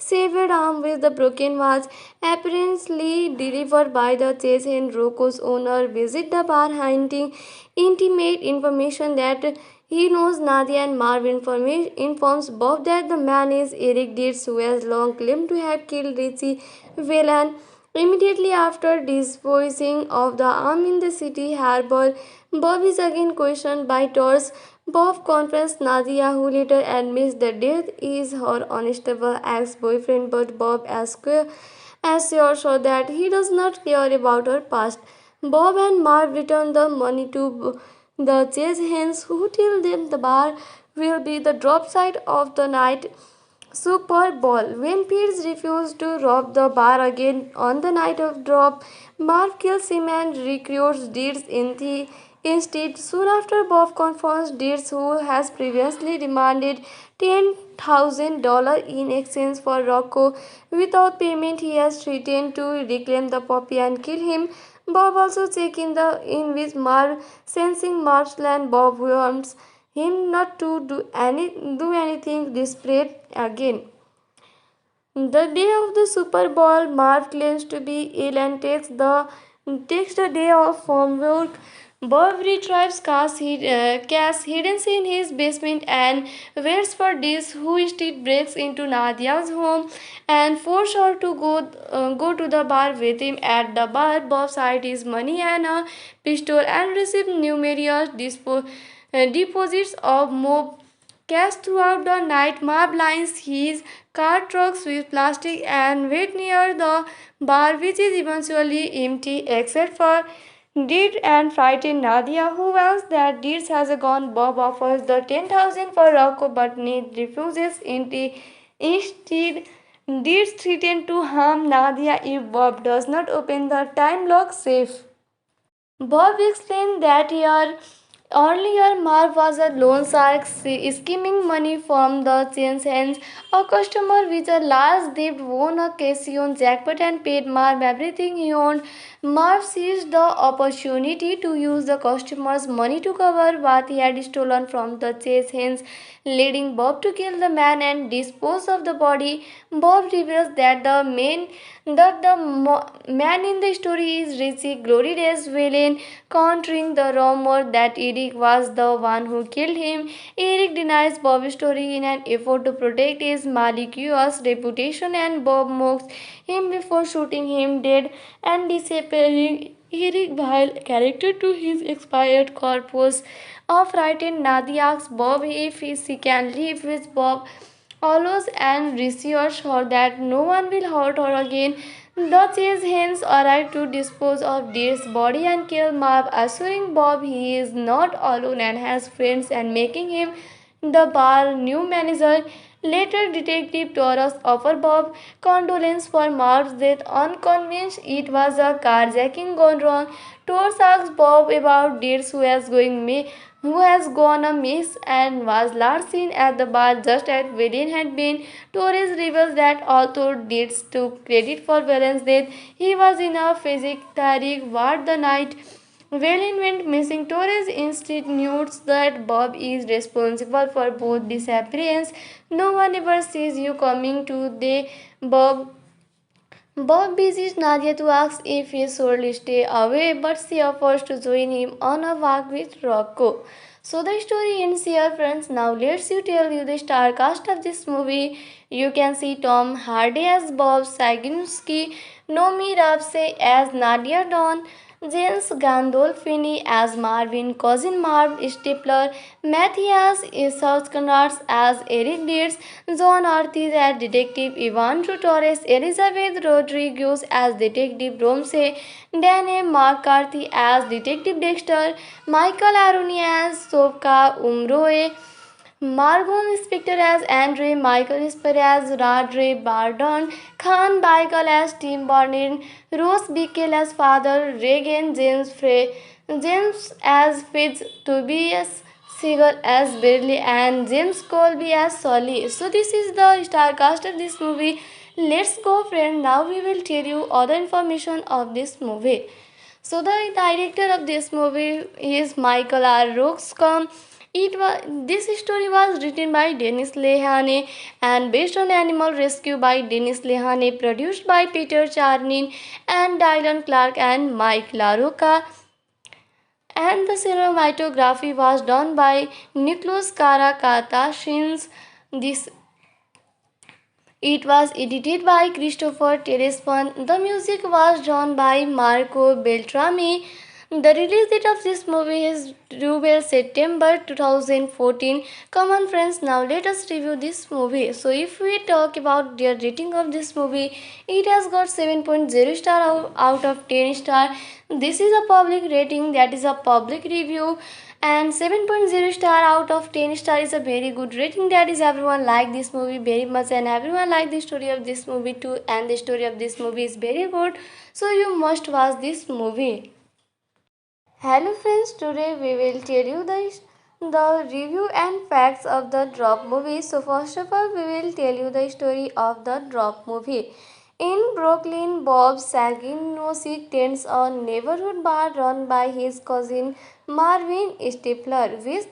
[SPEAKER 1] severed arm with the broken was apparently delivered by the chase and Rocco's owner visit the bar hunting intimate information that he knows Nadia and Marvin informs Bob that the man is Eric Dietz who has long claimed to have killed Richie Whelan. Immediately after disposing of the arm in the city harbor, Bob is again questioned by Tor's. Bob confronts Nadia, who later admits that death is her unstable ex-boyfriend, but Bob assures her that he does not care about her past. Bob and Marv return the money to the chase hands, who tell them the bar will be the drop site of the night Super Bowl. When Pierce refuses to rob the bar again on the night of drop, Marv kills him and recruits Deeds instead. Soon after, Bob confronts Deeds, who has previously demanded $10,000 in exchange for Rocco. Without payment, he has threatened to reclaim the puppy and kill him. Bob also checks in with Marv, sensing Marv's land. Bob warns him not to do anything desperate again. The day of the Super Bowl, Marv claims to be ill and takes the day off from work. Bob retrieves cash hidden in his basement and waits for this, who instead breaks into Nadia's home and forces her to go to the bar with him. At the bar, Bob hides his money and a pistol and receives numerous deposits of mob cash throughout the night. Marv lines his car trucks with plastic and wait near the bar, which is eventually empty except for Deed and frightened Nadia, who warns that Deeds has gone. Bob offers the 10,000 for Rocco, but Ned refuses. Instead, Deeds threatens to harm Nadia if Bob does not open the time lock safe. Bob explained that earlier Marv was a loan shark scheming money from the chain's hands. A customer with a large debt won a casino jackpot and paid Marv everything he owned. Marv seized the opportunity to use the customer's money to cover what he had stolen from the chase hands, leading Bob to kill the man and dispose of the body. Bob reveals that the man in the story is Richie Glory Days villain, countering the rumor that Eric was the one who killed him. Eric denies Bob's story in an effort to protect his malicious reputation, and Bob mocks him before shooting him dead and disappearing. Eric, while character to his expired corpse, a frightened Nadia asks Bob if she can live with Bob allows and reassures her that no one will hurt her again. The chase hens arrive to dispose of Deer's body and kill Marv, assuring Bob he is not alone and has friends and making him the bar new manager. Later, Detective Torres offers Bob condolence for Marv's death, unconvinced it was a carjacking gone wrong. Torres asks Bob about Deers who has gone amiss and was last seen at the bar just as Valiant had been. Torres reveals that although Deeds took credit for Valiant's death, he was in a psychiatric ward the night Valen went missing. Torres insinuates that Bob is responsible for both disappearance. No one ever sees you coming to the Bob. Bob visits Nadia to ask if he should stay away, but she offers to join him on a walk with Rocco. So the story ends here, friends. Now let's tell you the star cast of this movie. You can see Tom Hardy as Bob Saginski, Nomi Rapse as Nadia Dawn, James Gandolfini as Marvin, Cousin Marv Stapler, Matthias Isouskanaerts as Eric Dietz, John Ortiz as Detective Ivan Torres, Elizabeth Rodriguez as Detective Romse, Dan McCarthy as Detective Dexter, Michael Aroni as Sofka Umroe, Margon Spector as Andre, Michael Esper as Radre Bardon, Khan Baigal as Tim Barnin, Rose Bickel as Father Reagan, James as Fitz, Tobias Seagal as Barely, and James Colby as Solly. So this is the star cast of this movie. Let's go, friend. Now we will tell you other information of this movie. So the director of this movie is Michael R. Roxcom. This story was written by Dennis Lehane and based on Animal Rescue by Dennis Lehane, produced by Peter Charnin and Dylan Clark and Mike LaRocca, and the cinematography was done by Nicholas Karakatashins. This It was edited by Christopher Terespon. The music was done by Marco Beltrami. The release date of this movie is 12 September 2014. Come on friends, now let us review this movie. So if we talk about the rating of this movie, it has got 7.0 star out of 10 star. This is a public rating, that is a public review, and 7.0 star out of 10 star is a very good rating. That is, everyone like this movie very much and everyone like the story of this movie too, and the story of this movie is very good, so you must watch this movie. Hello friends, today we will tell you the review and facts of the Drop movie. So first of all, we will tell you the story of the Drop movie. In Brooklyn, Bob Saginosik tends a neighborhood bar run by his cousin Marvin Stapler, which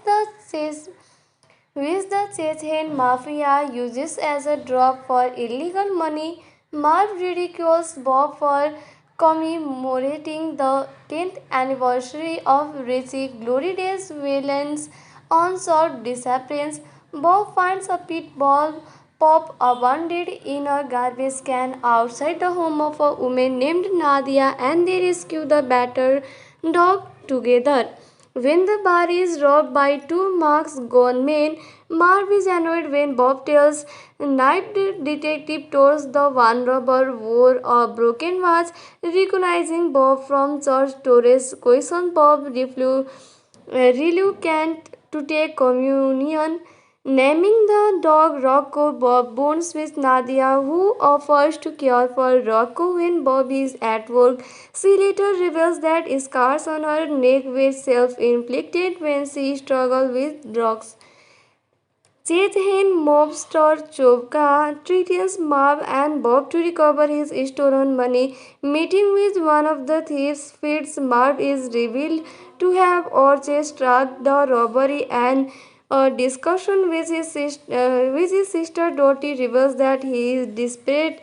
[SPEAKER 1] the Chechen mafia uses as a drop for illegal money. Marv ridicules Bob for commemorating the 10th anniversary of Richie Glory Days' villain's unsolved disappearance. Bob finds a pit bull pup abandoned in a garbage can outside the home of a woman named Nadia, and they rescue the battered dog together. When the bar is robbed by two masked gunmen, Marv is annoyed when Bob tells Night Detective towards the one robber wore a broken watch. Recognizing Bob from church, Torres questions Bob reluctant to take communion. Naming the dog Rocco, Bob bonds with Nadia, who offers to care for Rocco when Bob is at work. She later reveals that scars on her neck were self-inflicted when she struggled with drugs. Chechen mobster Chovka threatens Marv and Bob to recover his stolen money. Meeting with one of the thieves feeds Marv is revealed to have orchestrated the robbery, and a discussion with his sister Dottie reveals that he is desperate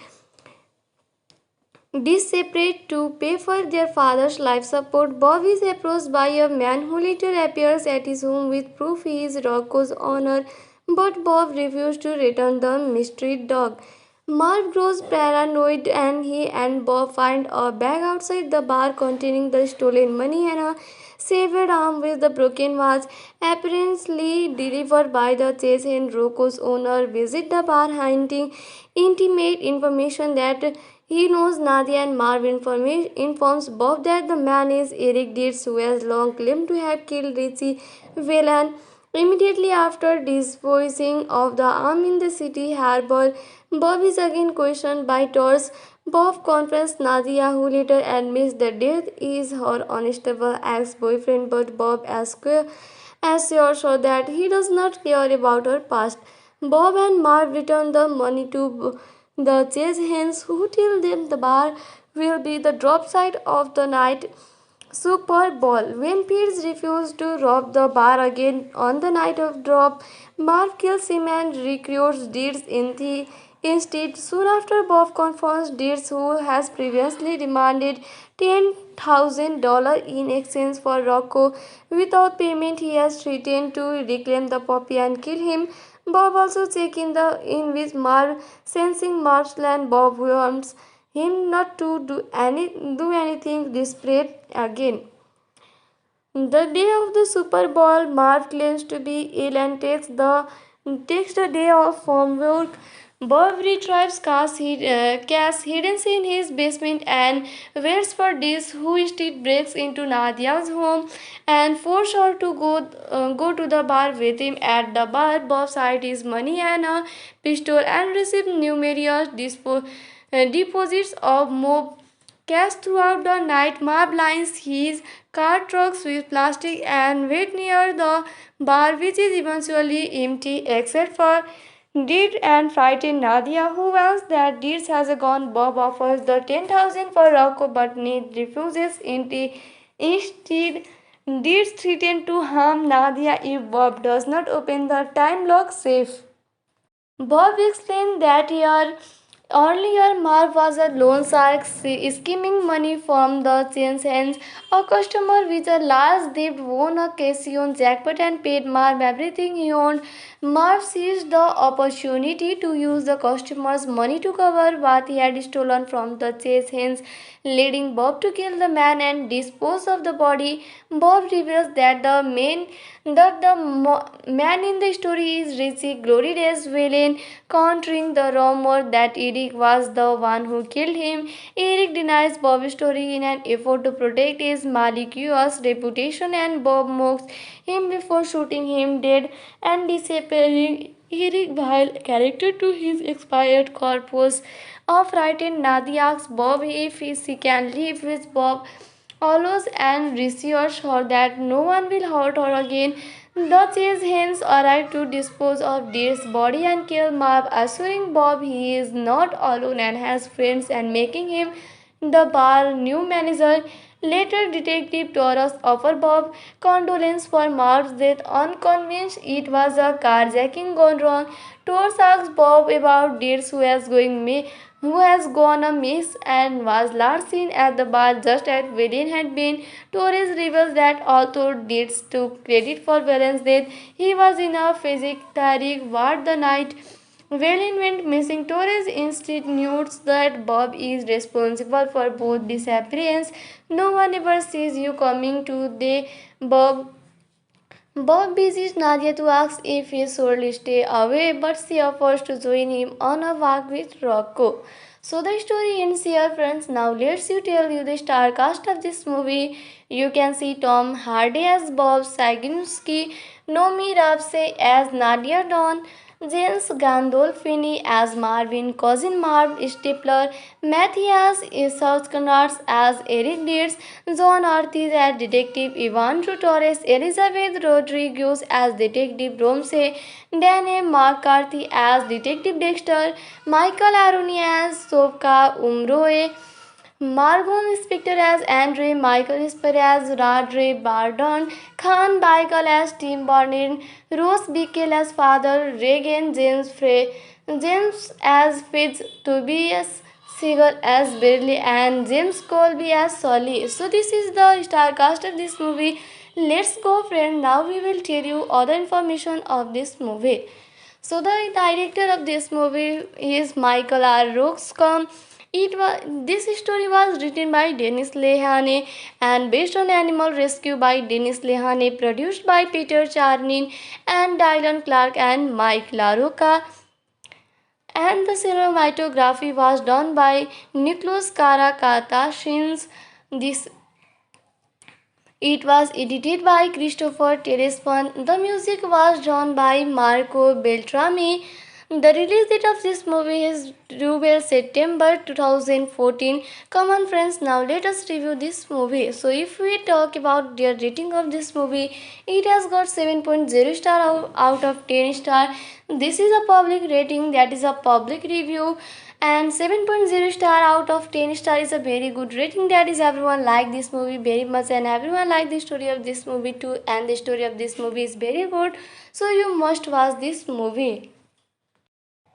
[SPEAKER 1] to pay for their father's life support. Bob is approached by a man who later appears at his home with proof he is Rocco's owner, but Bob refuses to return the mystery dog. Marv grows paranoid and he and Bob find a bag outside the bar containing the stolen money and a severed arm with the broken watch, apparently delivered by the Chechen. Rocco's owner visit the bar hunting intimate information that he knows Nadia, and Marv informs Bob that the man is Eric Dietz, who has long claimed to have killed Richie Whelan. Immediately after disposing of the arm in the city harbor, Bob is again questioned by Tors. Bob confronts Nadia, who later admits that death is her unstable ex-boyfriend, but Bob assures her that he does not care about her past. Bob and Marv return the money to the chase hens, who tell them the bar will be the drop site of the night Super Bowl. When Pierce refuses to rob the bar again on the night of drop, Marv kills him and recruits Deeds instead. Soon after, Bob confronts Deeds, who has previously demanded $10,000 in exchange for Rocco. Without payment, he has threatened to reclaim the puppy and kill him. Bob also checks in with Marv, sensing Marv's land. Bob warns him not to do anything desperate again. The day of the Super Bowl, Marv claims to be ill and takes the day off from work. Bob retrieves cash hidden in his basement and waits for this, who instead breaks into Nadia's home and forces her to go to the bar with him. At the bar, Bob hides his money and a pistol and receives numerous deposits of mob cash throughout the night. Marv lines his car trucks with plastic and wait near the bar, which is eventually empty except for Deed and frightened Nadia, who wells that Deeds has a gun. Bob offers the 10,000 for Rocco, but Ned refuses. Instead, deeds threaten to harm Nadia if Bob does not open the time lock safe. Bob explained that earlier Marv was a loan shark skimming money from the chain's hands. A customer with a large debt won a casino jackpot and paid Marv everything he owned. Marv seized the opportunity to use the customer's money to cover what he had stolen from the chain's hands, leading Bob to kill the man and dispose of the body. Bob reveals that the man in the story is Richie Glory Days villain, countering the rumor that Eric was the one who killed him. Eric denies Bob's story in an effort to protect his malicious reputation, and Bob mocks him before shooting him dead and disappearing. Eric, while character to his expired corpse, a frightened Nadia asks Bob if she can live with Bob allows and reassures her that no one will hurt her again. The chase hens arrive to dispose of Deer's body and kill Marv, assuring Bob he is not alone and has friends and making him the bar new manager. Later, Detective Torres offers Bob condolence for Marv's death, unconvinced it was a carjacking gone wrong. Torres asks Bob about Deers who has gone amiss and was last seen at the bar just as Villain had been. Torres reveals that although Deeds took credit for Villain's death, he was in a psychiatric ward the night Villain went missing. Torres insinuates that Bob is responsible for both disappearance. No one ever sees you coming to the Bob Bob visits Nadia to ask if he should stay away, but she offers to join him on a walk with Rocco. So the story ends here, friends. Now let's you tell you the star cast of this movie. You can see Tom Hardy as Bob Saginski, Nomi Rapse as Nadia Dawn, James Gandolfini as Marvin, cousin Marv Stapler, Matthias Isouskanaars as Eric Deeds, John Arthur as Detective Ivan Torres, Elizabeth Rodriguez as Detective Romsey, Danny McCarthy as Detective Dexter, Michael Aroni as Sofka Umroe, Margot Spector as Andre, Michael Esper as Radre Bardon, Khan Baikal as Tim Barnin, Rose Bickel as Father Reagan, James as Fitz, Tobias Seagal as Bradley, and James Colby as Solly. So this is the star cast of this movie. Let's go, friend. Now we will tell you other information of this movie. So the director of this movie is Michael R. Roxcom. This story was written by Dennis Lehane and based on Animal Rescue by Dennis Lehane, produced by Peter Charnin and Dylan Clark and Mike LaRocca. And the cinematography was done by Nicholas Karakatashins. This It was edited by Christopher Terespon. The music was done by Marco Beltrami. The release date of this movie is 12 September 2014. Come on, friends, now let us review this movie. So, if we talk about the rating of this movie, it has got 7.0 star out of 10 star. This is a public rating, that is a public review, and 7.0 star out of 10 star is a very good rating. That is, everyone like this movie very much and everyone like the story of this movie too, and the story of this movie is very good, so you must watch this movie.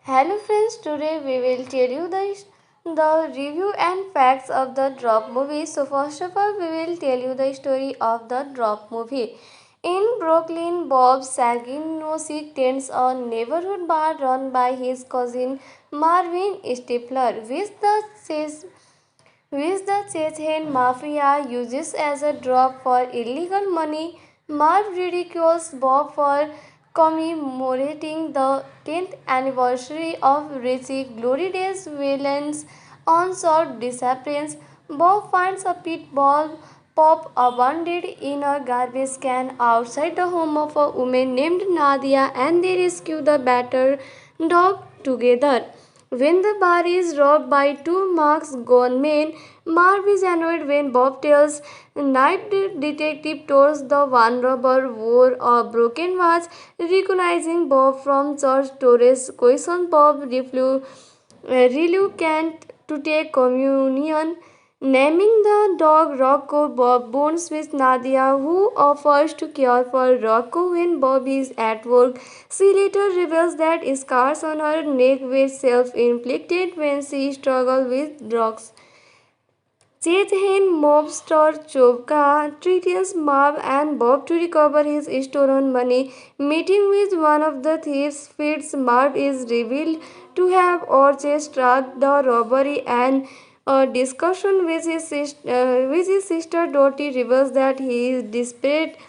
[SPEAKER 1] Hello friends, today we will tell you the review and facts of the Drop movie. So first of all, we will tell you the story of the Drop movie. In Brooklyn, Bob Saginosik tends a neighborhood bar run by his cousin Marvin Stapler, which the Chechen mafia uses as a drop for illegal money. Marv ridicules Bob for commemorating the 10th anniversary of Richie Glory Days villain's unsolved disappearance. Bob finds a pit bull pup abandoned in a garbage can outside the home of a woman named Nadia, and they rescue the battered dog together. When the bar is robbed by two masked gunmen, Marv is annoyed when Bob tells Night Detective Torres the one robber wore a broken watch. Recognizing Bob from church, Torres questions Bob reluctant to take communion. Naming the dog Rocco, Bob bonds with Nadia, who offers to care for Rocco when Bob is at work. She later reveals that scars on her neck were self inflicted when she struggled with drugs. Chethen mobster Chopka threatens Marv and Bob to recover his stolen money. Meeting with one of the thieves, Fitz Marv is revealed to have orchestrated the robbery, and a discussion with his sister Dottie reveals that he is desperate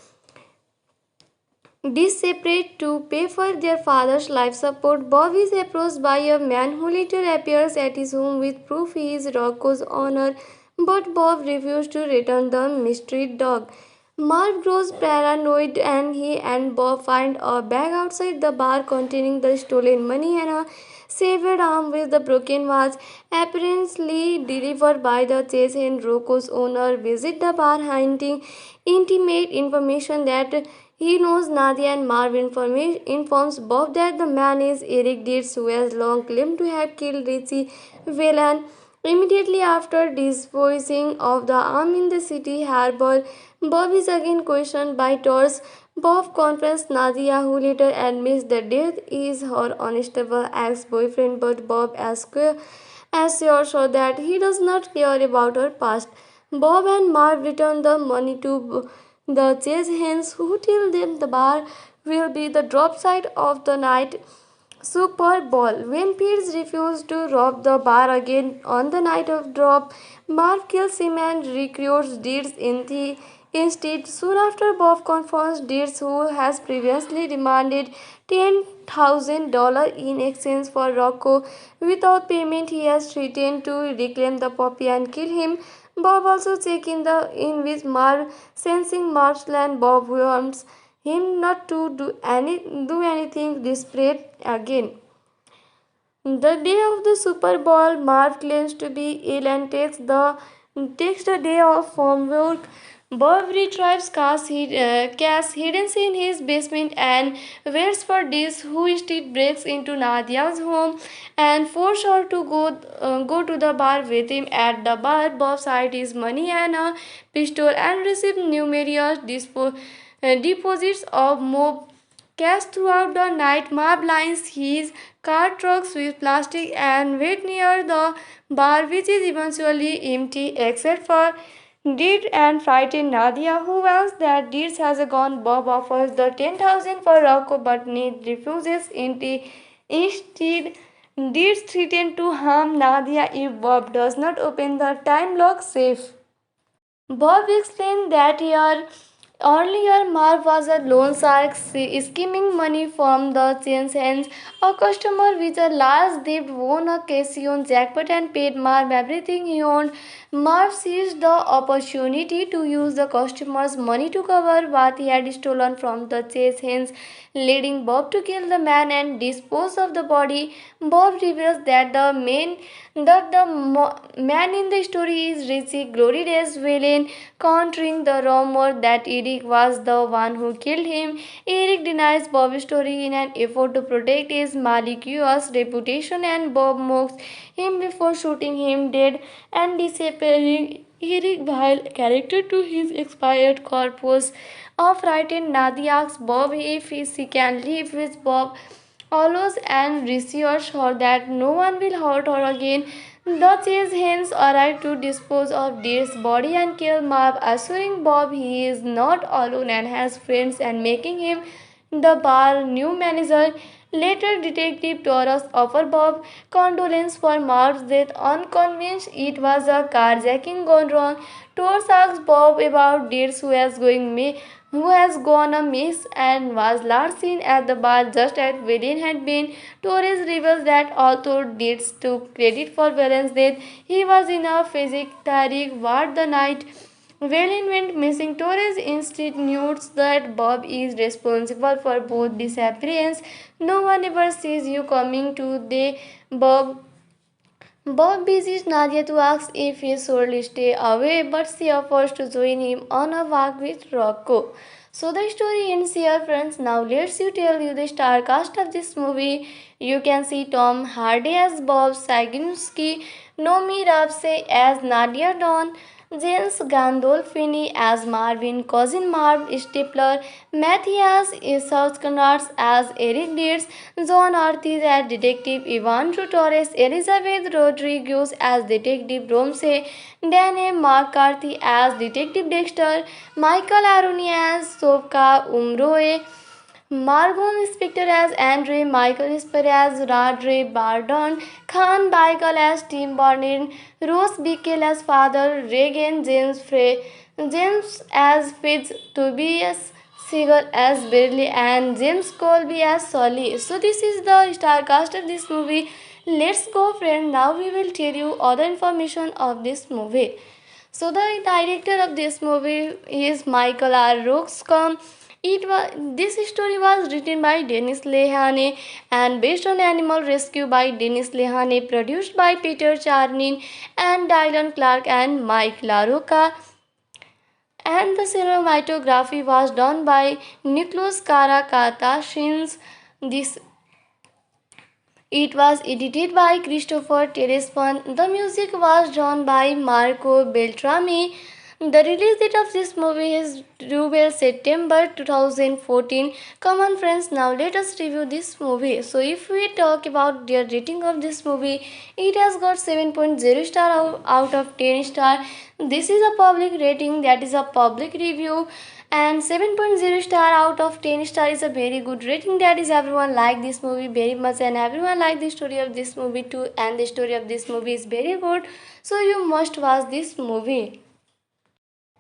[SPEAKER 1] to pay for their father's life support. Bob is approached by a man who later appears at his home with proof he is Rocco's owner, but Bob refuses to return the mystery dog. Marv grows paranoid and he and Bob find a bag outside the bar containing the stolen money and a severed arm with the broken watch, apparently delivered by the chase and Rocco's owner. Visit the bar hunting intimate information that he knows Nadia, and Marv informs Bob that the man is Eric Dietz, who has long claimed to have killed Richie Whelan. Immediately after disposing of the arm in the city harbor, Bob is again questioned by Torres. Bob confronts Nadia, who later admits that death is her unstable ex-boyfriend, but Bob assures her that he does not care about her past. Bob and Marv return the money to the chase hands, who tell them the bar will be the drop site of the night Super Bowl. When Pierce refuses to rob the bar again on the night of drop, Marv kills him and recruits Deeds instead. Soon after, Bob confronts Deeds, who has previously demanded $10,000 in exchange for Rocco. Without payment, he has threatened to reclaim the puppy and kill him. Bob also checks in with Marv, sensing Marv's plan. Bob warns him not to do anything desperate again. The day of the Super Bowl, Marv claims to be ill and takes the day off from work. Bob retrieves cash hidden in his basement and waits for this, who instead breaks into Nadia's home and forces her to go to the bar with him. At the bar, Bob hides his money and a pistol and receives numerous deposits of mob cash throughout the night. Marv lines his car trucks with plastic and wait near the bar, which is eventually empty except for Deed and frightened Nadia, who wells that Deeds has gone. Bob offers the 10,000 for Rocco, but Ned refuses. Instead, Deeds threatens to harm Nadia if Bob does not open the time lock safe. Bob explained that earlier Marv was a loan shark scheming money from the chain's hands. A customer with a large debt won a casino jackpot and paid Marv everything he owned. Marv seized the opportunity to use the customer's money to cover what he had stolen from the chase hands, leading Bob to kill the man and dispose of the body. Bob reveals that the man in the story is Richie Glory Days villain, countering the rumor that Eric was the one who killed him. Eric denies Bob's story in an effort to protect his malicious reputation, and Bob mocks him before shooting him dead and disappearing. Eric, while character to his expired corpus, a frightened Nadia asks Bob if she can live with Bob allows and reassures her that no one will hurt her again. The chase hens arrive to dispose of Deer's body and kill Marv, assuring Bob he is not alone and has friends and making him the bar new manager. Later, Detective Torres offers Bob condolence for Marv's death, unconvinced it was a carjacking gone wrong. Torres asks Bob about Deers who has gone amiss and was last seen at the bar just as Valiant had been. Torres reveals that although Deeds took credit for Valiant's death, he was in a psychiatric ward the night Valiant went missing. Torres insinuates that Bob is responsible for both disappearance. No one ever sees you coming to the Bob Bob visits Nadia to ask if he should stay away, but she offers to join him on a walk with Rocco. So the story ends here, friends. Now let's you tell you the star cast of this movie. You can see Tom Hardy as Bob Saginski, Nomi Rapse as Nadia Dawn, James Gandolfini as Marvin, Cousin Marv Stipler, Matthias Sauskanaerts as Eric Dietz, John Ortiz as Detective Ivan Torres, Elizabeth Rodriguez as Detective Romsey, Dan McCarthy as Detective Dexter, Michael Aroni as Sofka Umroe, Margot Spector as Andre, Michael Spur as Radre Bardon, Khan Baikal as Tim Barnin, Rose Bickel as Father Reagan, James as Fitz, Tobias Seagal as Burley, and James Colby as Solly. So this is the star cast of this movie. Let's go, friend. Now we will tell you other information of this movie. So the director of this movie is Michael R. Roxcom. This story was written by Dennis Lehane and based on Animal Rescue by Dennis Lehane, produced by Peter Charnin and Dylan Clark and Mike LaRocca. And the cinematography was done by Nicholas Karakatashins. This It was edited by Christopher Terespon. The music was done by Marco Beltrami. The release date of this movie is 12 September 2014. Come on, friends, now let us review this movie. So, if we talk about the rating of this movie, it has got 7.0 star out of 10 star. This is a public rating, that is a public review, and 7.0 star out of 10 star is a very good rating. That is, everyone like this movie very much and everyone like the story of this movie too, and the story of this movie is very good, so you must watch this movie.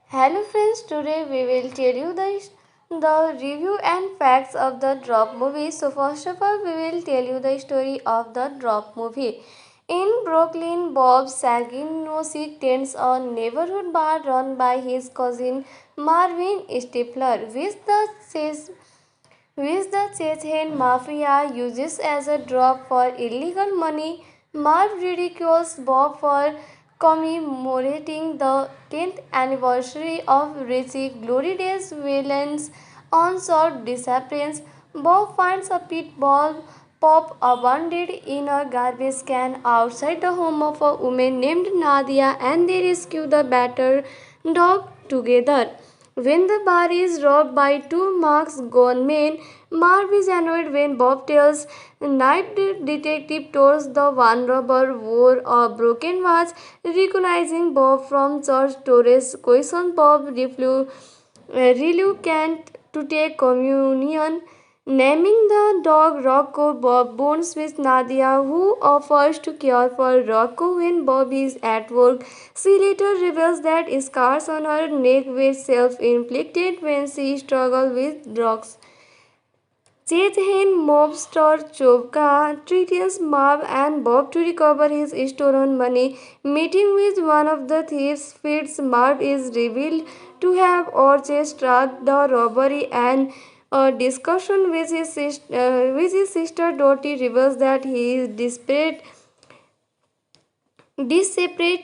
[SPEAKER 1] Hello friends, today we will tell you the review and facts of the Drop movie. So first of all, we will tell you the story of the Drop movie. In Brooklyn, Bob Saginosik tends a neighborhood bar run by his cousin Marvin Stifler, which the Chechen mafia uses as a drop for illegal money. Marv ridicules Bob for commemorating the 10th anniversary of Richie Glory Days' villain's unsolved disappearance. Bob finds a pit bull pup abandoned in a garbage can outside the home of a woman named Nadia, and they rescue the battered dog together. When the bar is robbed by two masked gunmen, Marv is annoyed when Bob tells Night Detective towards the one robber wore a broken watch. Recognizing Bob from church, Torres questions Bob reluctant to take communion. Naming the dog Rocco, Bob bonds with Nadia, who offers to care for Rocco when Bob is at work. She later reveals that scars on her neck were self-inflicted when she struggled with drugs. Chechen mobster Chovka threatens Marv and Bob to recover his stolen money. Meeting with one of the thieves feeds Marv is revealed to have orchestrated the robbery, and a discussion with his sister Dottie reveals that he is desperate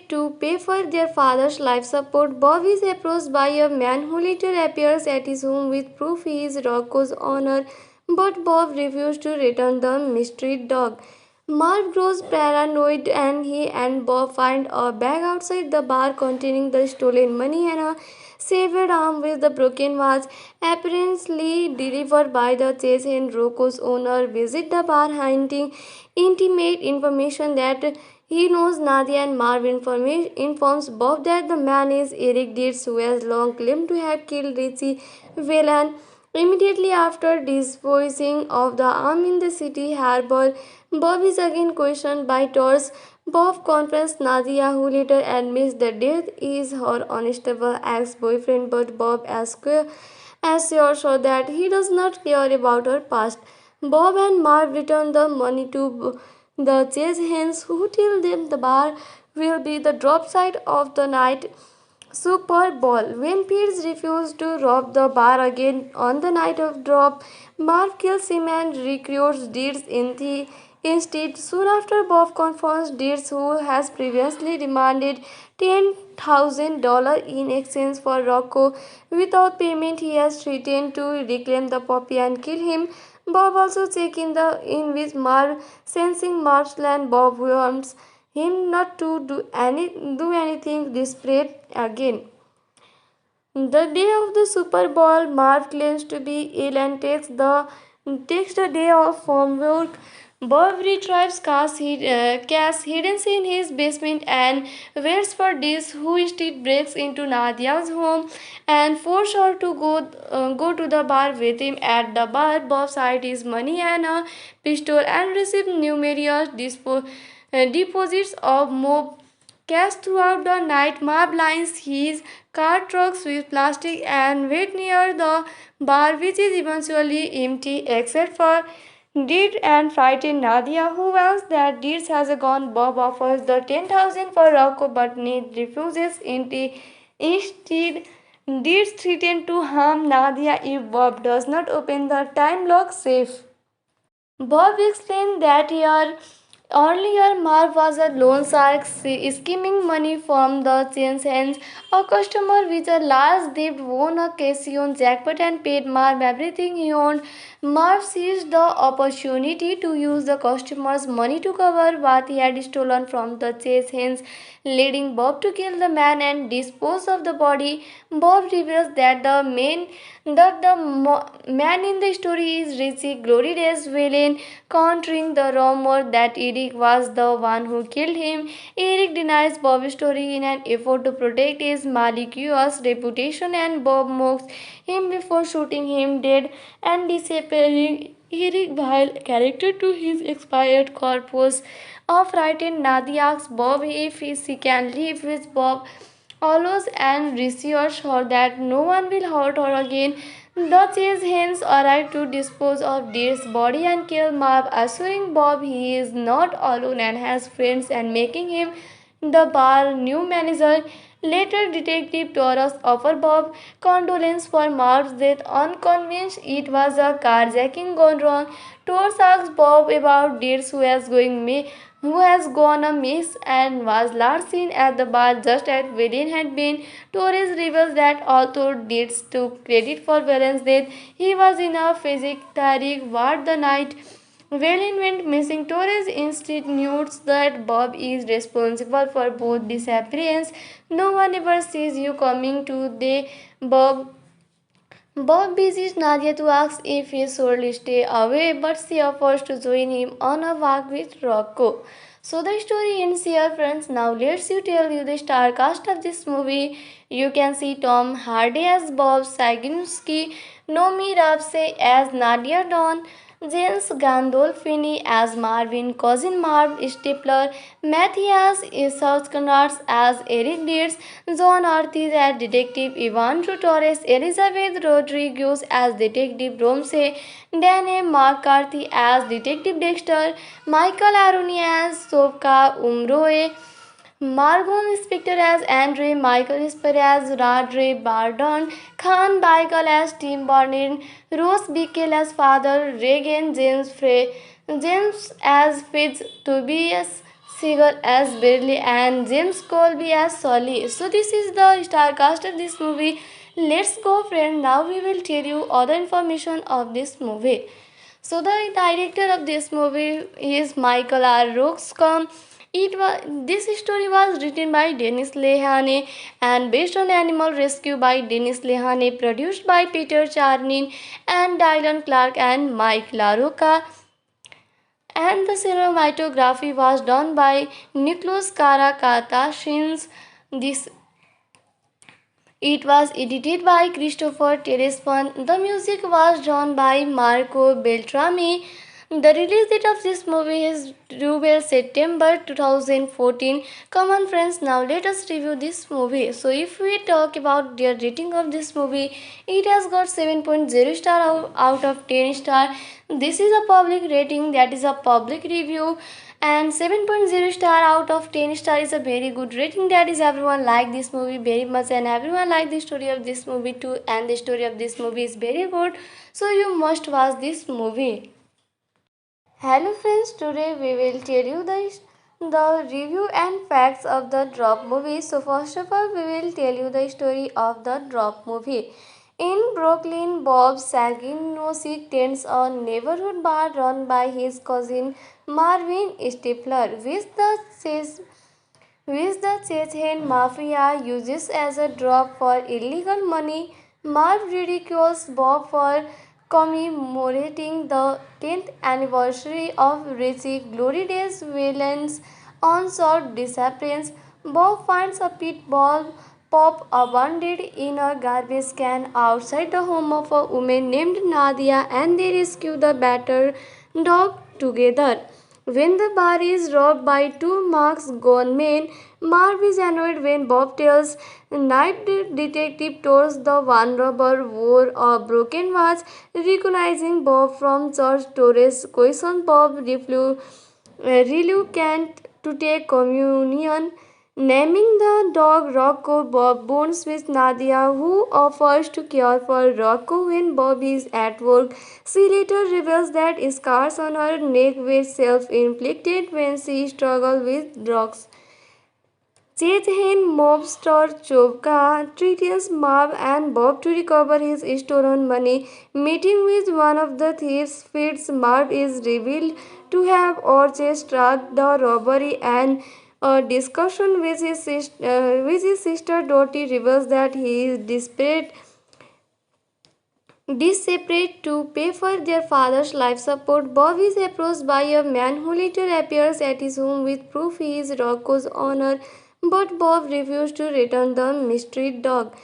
[SPEAKER 1] to pay for their father's life support. Bob is approached by a man who later appears at his home with proof he is Rocco's owner, but Bob refuses to return the mystery dog. Marv grows paranoid and he and Bob find a bag outside the bar containing the stolen money and a severed arm with the broken watch, apparently delivered by the Chechen. Rocco's owner visit the bar hunting intimate information that he knows Nadia, and Marv informs Bob that the man is Eric Dietz, who has long claimed to have killed Richie Whelan. Immediately after disposing of the arm in the city harbor, Bob is again questioned by Tors. Bob confronts Nadia, who later admits that death is her unstable ex-boyfriend, but Bob assures her that he does not care about her past. Bob and Marv return the money to the chase hens, who tell them the bar will be the drop site of the night Super Bowl. When Pierce refuses to rob the bar again on the night of drop, Marv kills him and recruits Deeds instead. Soon after, Bob confronts Deeds, who has previously demanded $10,000 in exchange for Rocco. Without payment, he has threatened to reclaim the puppy and kill him. Bob also checks in with Marv, sensing Marv's land. Bob warns him not to do anything desperate again. The day of the Super Bowl, Marv claims to be ill and takes the day off from work. Bob retrieves Cass hidden in his basement and waits for Diz, who instead breaks into Nadia's home and forces her to go to the bar with him. At the bar, Bob hides his money and a pistol and receives numerous deposits of mob cash throughout the night. Marv lines his car trucks with plastic and wait near the bar, which is eventually empty except for Deed and frightened Nadia, who wells that Deeds has gone. Bob offers the 10,000 for Rocco, but Ned refuses. Instead, Deeds threatens to harm Nadia if Bob does not open the time lock safe. Bob explained that earlier Marv was a loan shark skimming money from the chain's hands. A customer with a large debt won a casino jackpot and paid Marv everything he owned. Marv seized the opportunity to use the customer's money to cover what he had stolen from the chase hands, leading Bob to kill the man and dispose of the body. Bob reveals that the man in the story is Richie Glory Days villain, countering the rumor that Eric was the one who killed him. Eric denies Bob's story in an effort to protect his malicious reputation, and Bob mocks him before shooting him dead and disappearing. Eric, while character to his expired corpus, of frightened Nadia asks Bob if she can live with Bob allows and reassures her that no one will hurt her again. The chase hens arrive to dispose of Deer's body and kill Marv, assuring Bob he is not alone and has friends and making him the bar new manager. Later, Detective Torres offers Bob condolence for Marv's death, unconvinced it was a carjacking gone wrong. Torres asks Bob about Deers who has gone amiss and was last seen at the bar just as Villain had been. Torres reveals that although Deeds took credit for Villain's death, he was in a psychiatric ward the night Villain went missing. Torres insinuates that Bob is responsible for both disappearance. No one ever sees you coming to the Bob Bob visits Nadia to ask if he should stay away, but she offers to join him on a walk with Rocco. So the story ends here, friends. Now let's tell you the star cast of this movie. You can see Tom Hardy as Bob Saginski, Nomi Rapse as Nadia Dawn, James Gandolfini as Marvin, Cousin Marv Stapler, Matthias Isouskanaerts as Eric Deeds, John Arthur as Detective Ivan Torres, Elizabeth Rodriguez as Detective Romsey, Dane McCarthy as Detective Dexter, Michael Aroni as Sofka Umroe, Margon Spector as Andre, Michael Esper as Radre Bardon, Khan Baikal as Tim Barnin, Rose Bickel as Father Regan, James as Fitz, Tobias Seagal as Bradley, and James Colby as Solly. So this is the star cast of this movie. Let's go, friend. Now we will tell you other information of this movie. So the director of this movie is Michael R. Roxcom. This story was written by Dennis Lehane and based on Animal Rescue by Dennis Lehane, produced by Peter Charnin and Dylan Clark and Mike LaRocca. And the cinematography was done by Nicholas Karakatashins. This It was edited by Christopher Terespon. The music was done by Marco Beltrami. The release date of this movie is 12 September 2014. Come on, friends, now let us review this movie. So, if we talk about the rating of this movie, it has got 7.0 star out of 10 star. This is a public rating, that is a public review, and 7.0 star out of 10 star is a very good rating. That is, everyone like this movie very much and everyone like the story of this movie too, and the story of this movie is very good, so you must watch this movie. Hello friends, today we will tell you the review and facts of the Drop movie. So first of all, we will tell you the story of the Drop movie. In Brooklyn, Bob Saginosik tends a neighborhood bar run by his cousin Marvin Stifler, which the Chechen mafia uses as a drop for illegal money. Marv ridicules Bob for commemorating the 10th anniversary of Richie Glory Days' villain's unsolved disappearance. Bob finds a pit bull pup abandoned in a garbage can outside the home of a woman named Nadia, and they rescue the battered dog together. When the bar is robbed by two masked gunmen, Marv is annoyed when Bob tells Night Detective towards the one robber wore a broken watch. Recognizing Bob from church, Torres questions Bob reluctant to take communion. Naming the dog Rocco, Bob bonds with Nadia, who offers to care for Rocco when Bob is at work. She later reveals that scars on her neck were self inflicted when she struggled with drugs. Chechen mobster Chovka threatens Marv and Bob to recover his stolen money. Meeting with one of the thieves, Fitz Marv is revealed to have orchestrated the robbery, and a discussion with his sister Dottie reveals that he is desperate to pay for their father's life support. Bob is approached by a man who later appears at his home with proof he is Rocco's owner, but Bob refuses to return the mystery dog.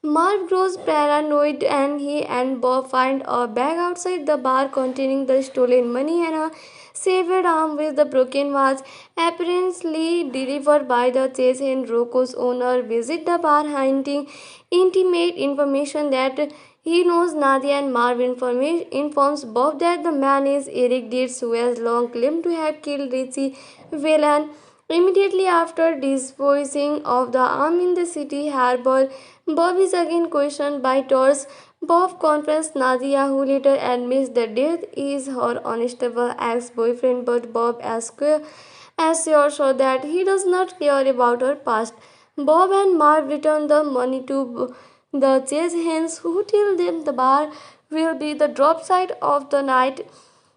[SPEAKER 1] Marv grows paranoid, and he and Bob find a bag outside the bar containing the stolen money and a severed arm with the broken watch, apparently delivered by the Chechen. Rocco's owner visit the bar, hinting intimate information that he knows Nadia, and Marv informs Bob that the man is Eric Dietz, who has long claimed to have killed Richie Whelan. Immediately after disposing of the arm in the city harbor, Bob is again questioned by Tors. Bob confronts Nadia, who later admits the death is her unstable ex-boyfriend, but Bob assures her that he does not care about her past. Bob and Marv return the money to the chase hens, who tell them the bar will be the drop site of the night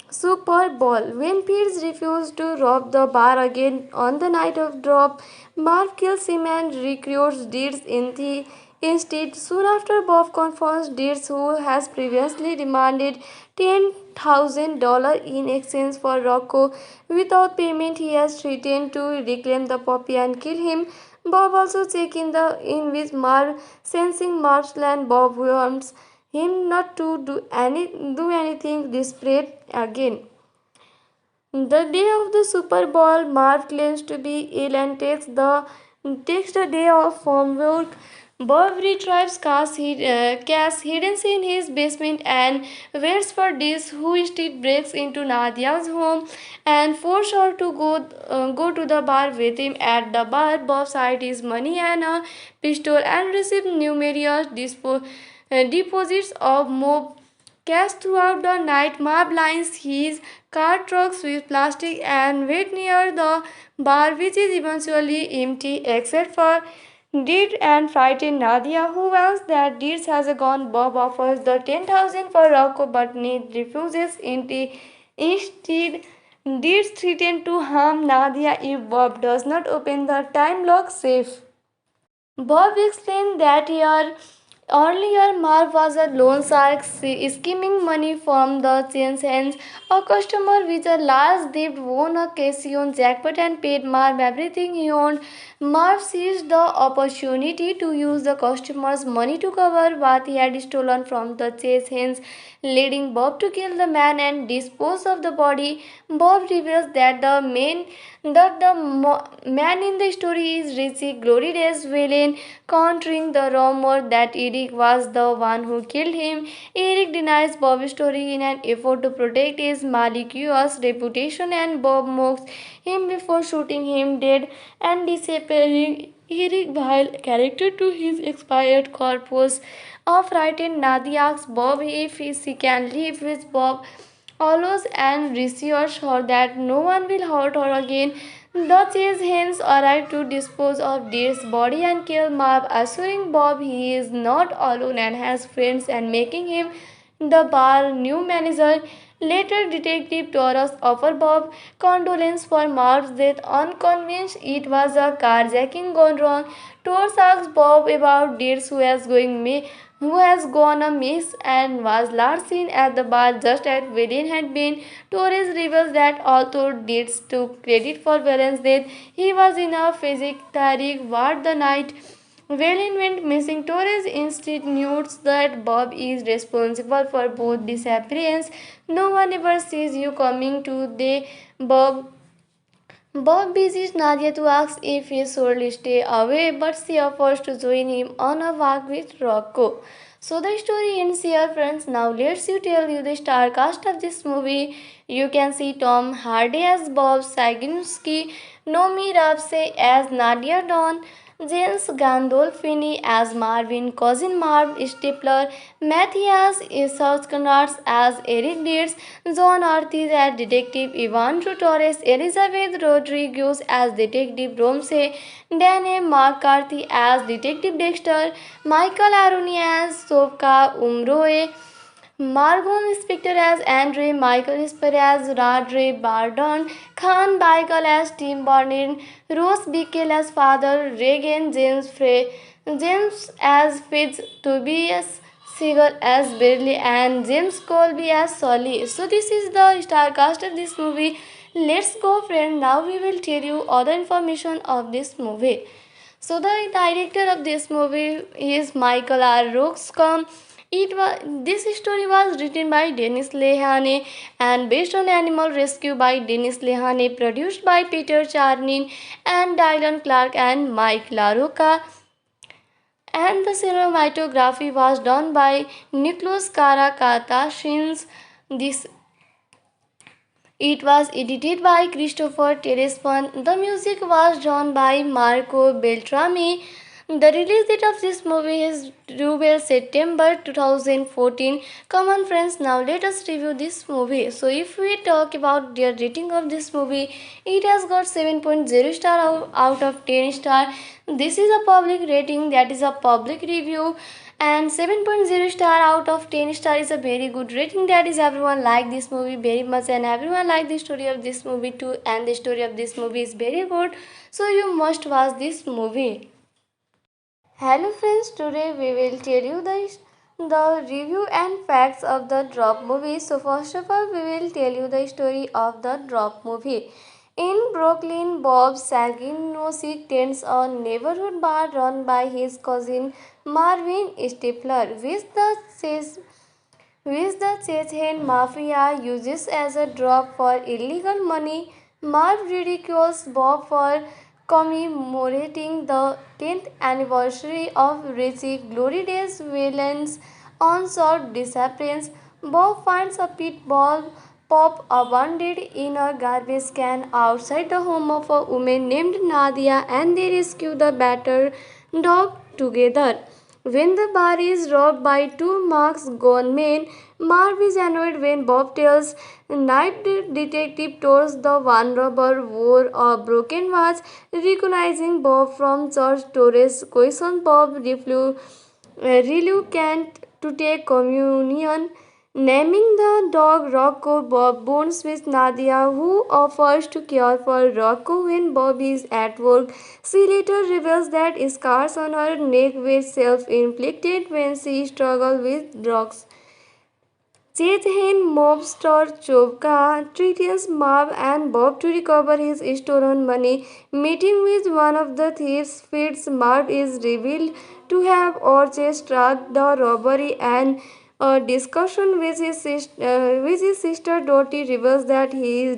[SPEAKER 1] Super Bowl. When Pierce refuses to rob the bar again on the night of drop, Marv kills him and recruits Deeds instead. Soon after, Bob confronts Deeds, who has previously demanded $10,000 in exchange for Rocco. Without payment, he has threatened to reclaim the puppy and kill him. Bob also checks in with Marv, sensing Marv's plan. Bob warns him not to do anything desperate again. The day of the Super Bowl, Marv claims to be ill and takes the day off from work. Bob retrieves cash hidden in his basement and waits for this, who instead breaks into Nadia's home and forces her to go to the bar with him. At the bar, Bob hides his money and a pistol and receives numerous deposits of mob cash throughout the night. Marv lines his car trucks with plastic and wait near the bar, which is eventually empty except for Deed and frightened Nadia, who warns that Deeds has a gun. Bob offers the 10,000 for Rocco, but Ned refuses. Instead, Deeds threatens to harm Nadia if Bob does not open the time lock safe. Bob explained that earlier Marv was a loan shark scheming money from the chain's hands. A customer with a large debt won a casino jackpot and paid Marv everything he owned. Marv seized the opportunity to use the customer's money to cover what he had stolen from the chase hands, leading Bob to kill the man and dispose of the body. Bob reveals that the man in the story is Richie Glory Days villain, countering the rumor that Eric was the one who killed him. Eric denies Bob's story in an effort to protect his malicious reputation, and Bob mocks him before shooting him dead and disappearing. Eric, while character to his expired corpse, a frightened Nadia asks Bob if she can live with Bob always and reassures her that no one will hurt her again. The chase hens arrive to dispose of Deer's body and kill Marv, assuring Bob he is not alone and has friends and making him the bar new manager. Later, Detective Torres offers Bob condolence for Marv's death, unconvinced it was a carjacking gone wrong. Torres asks Bob about Deers who has gone amiss and was last seen at the bar just as Valen had been. Torres reveals that although Deeds took credit for Valen's death, he was in a physiotherapy ward the night Valen went missing. Torres insinuates that Bob is responsible for both disappearance. No one ever sees you coming to the Bob Bob visits Nadia to ask if he should stay away, but she offers to join him on a walk with Rocco. So the story ends here, friends. Now let's you tell you the star cast of this movie. You can see Tom Hardy as Bob Saginski, Nomi Rapse as Nadia Dawn, James Gandolfini as Marvin, Cousin Marv Stapler, Matthias Sauskanaars as Eric Deeds, John Ortiz as Detective Ivan Torres, Elizabeth Rodriguez as Detective Romsey, Dane McCarthy as Detective Dexter, Michael Aroni as Sofka Umroe, Margot Spector as Andre, Michael Spur as Radre Bardon, Khan Baigal as Tim Barnin, Rose Bickel as Father Reagan, James as Fitz, Tobias Seagal as Bradley, and James Colby as Solly. So this is the star cast of this movie. Let's go, friend. Now we will tell you other information of this movie. So the director of this movie is Michael R. Roxcom. This story was written by Dennis Lehane and based on Animal Rescue by Dennis Lehane, produced by Peter Charnin and Dylan Clark and Mike LaRocca. And the cinematography was done by Nicholas Karakatashins. This It was edited by Christopher Terespon. The music was done by Marco Beltrami. The release date of this movie is 12 September 2014. Come on, friends, now let us review this movie. So if we talk about the rating of this movie, it has got 7.0 star out of 10 star. This is a public rating, that is a public review, and 7.0 star out of 10 star is a very good rating. That is, everyone like this movie very much and everyone like the story of this movie too, and the story of this movie is very good, so you must watch this movie. Hello friends, today we will tell you the review and facts of the Drop movie. So first of all, we will tell you the story of the Drop movie. In Brooklyn, Bob Saginosik tends a neighborhood bar run by his cousin Marvin Stifler, which the Chechen mafia uses as a drop for illegal money. Marv ridicules Bob for commemorating the 10th anniversary of Richie Glory Days villain's unsolved disappearance. Bob finds a pit bull pop abandoned in a garbage can outside the home of a woman named Nadia, and they rescue the battered dog together. When the bar is robbed by two masked gunmen, Marv is annoyed when Bob tells Night Detective towards the one robber wore a broken watch. Recognizing Bob from church, Torres questions Bob reluctant to take communion. Naming the dog Rocco, Bob bonds with Nadia, who offers to care for Rocco when Bob is at work. She later reveals that scars on her neck were self-inflicted when she struggled with drugs. Chechen mobster Chovka threatens Marv and Bob to recover his stolen money. Meeting with one of the thieves, Fitz Marv is revealed to have orchestrated the robbery, and a discussion with his sister Dottie reveals that he is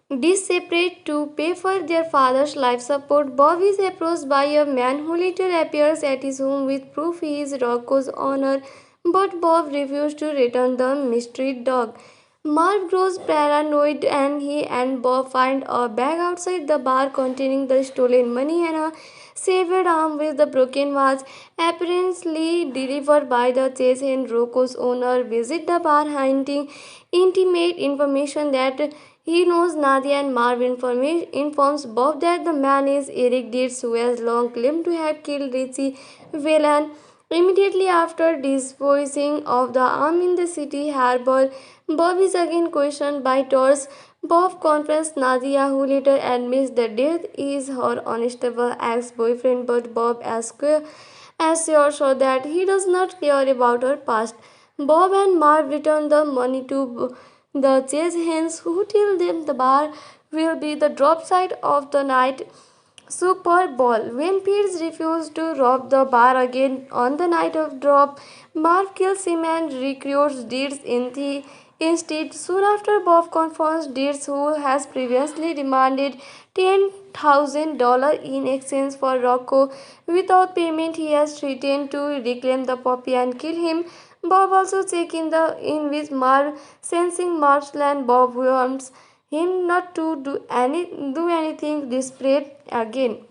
[SPEAKER 1] desperate to pay for their father's life support. Bob is approached by a man who later appears at his home with proof he is Rocco's owner, but Bob refuses to return the mystery dog. Marv grows paranoid and he and Bob find a bag outside the bar containing the stolen money and a severed arm with the broken watch, apparently delivered by the Chechen Rocco's owner. Visit the bar, hinting intimate information that he knows Nadia, and Marv informs Bob that the man is Eric Dietz, who has long claimed to have killed Richie Whelan. Immediately after disposing of the arm in the city harbor, Bob is again questioned by Tors. Bob confronts Nadia, who later admits that death is her unstable ex-boyfriend, but Bob assures her that he does not care about her past. Bob and Marv return the money to the chase hands, who tell them the bar will be the drop site of the night Super Bowl. When Pierce refuses to rob the bar again on the night of drop, Marv kills him and recruits Deeds instead. Soon after, Bob confronts Deeds, who has previously demanded $10,000 in exchange for Rocco. Without payment, he has threatened to reclaim the puppy and kill him. Bob also checks in with Marv, sensing Marv's land. Bob warns him not to do anything desperate again.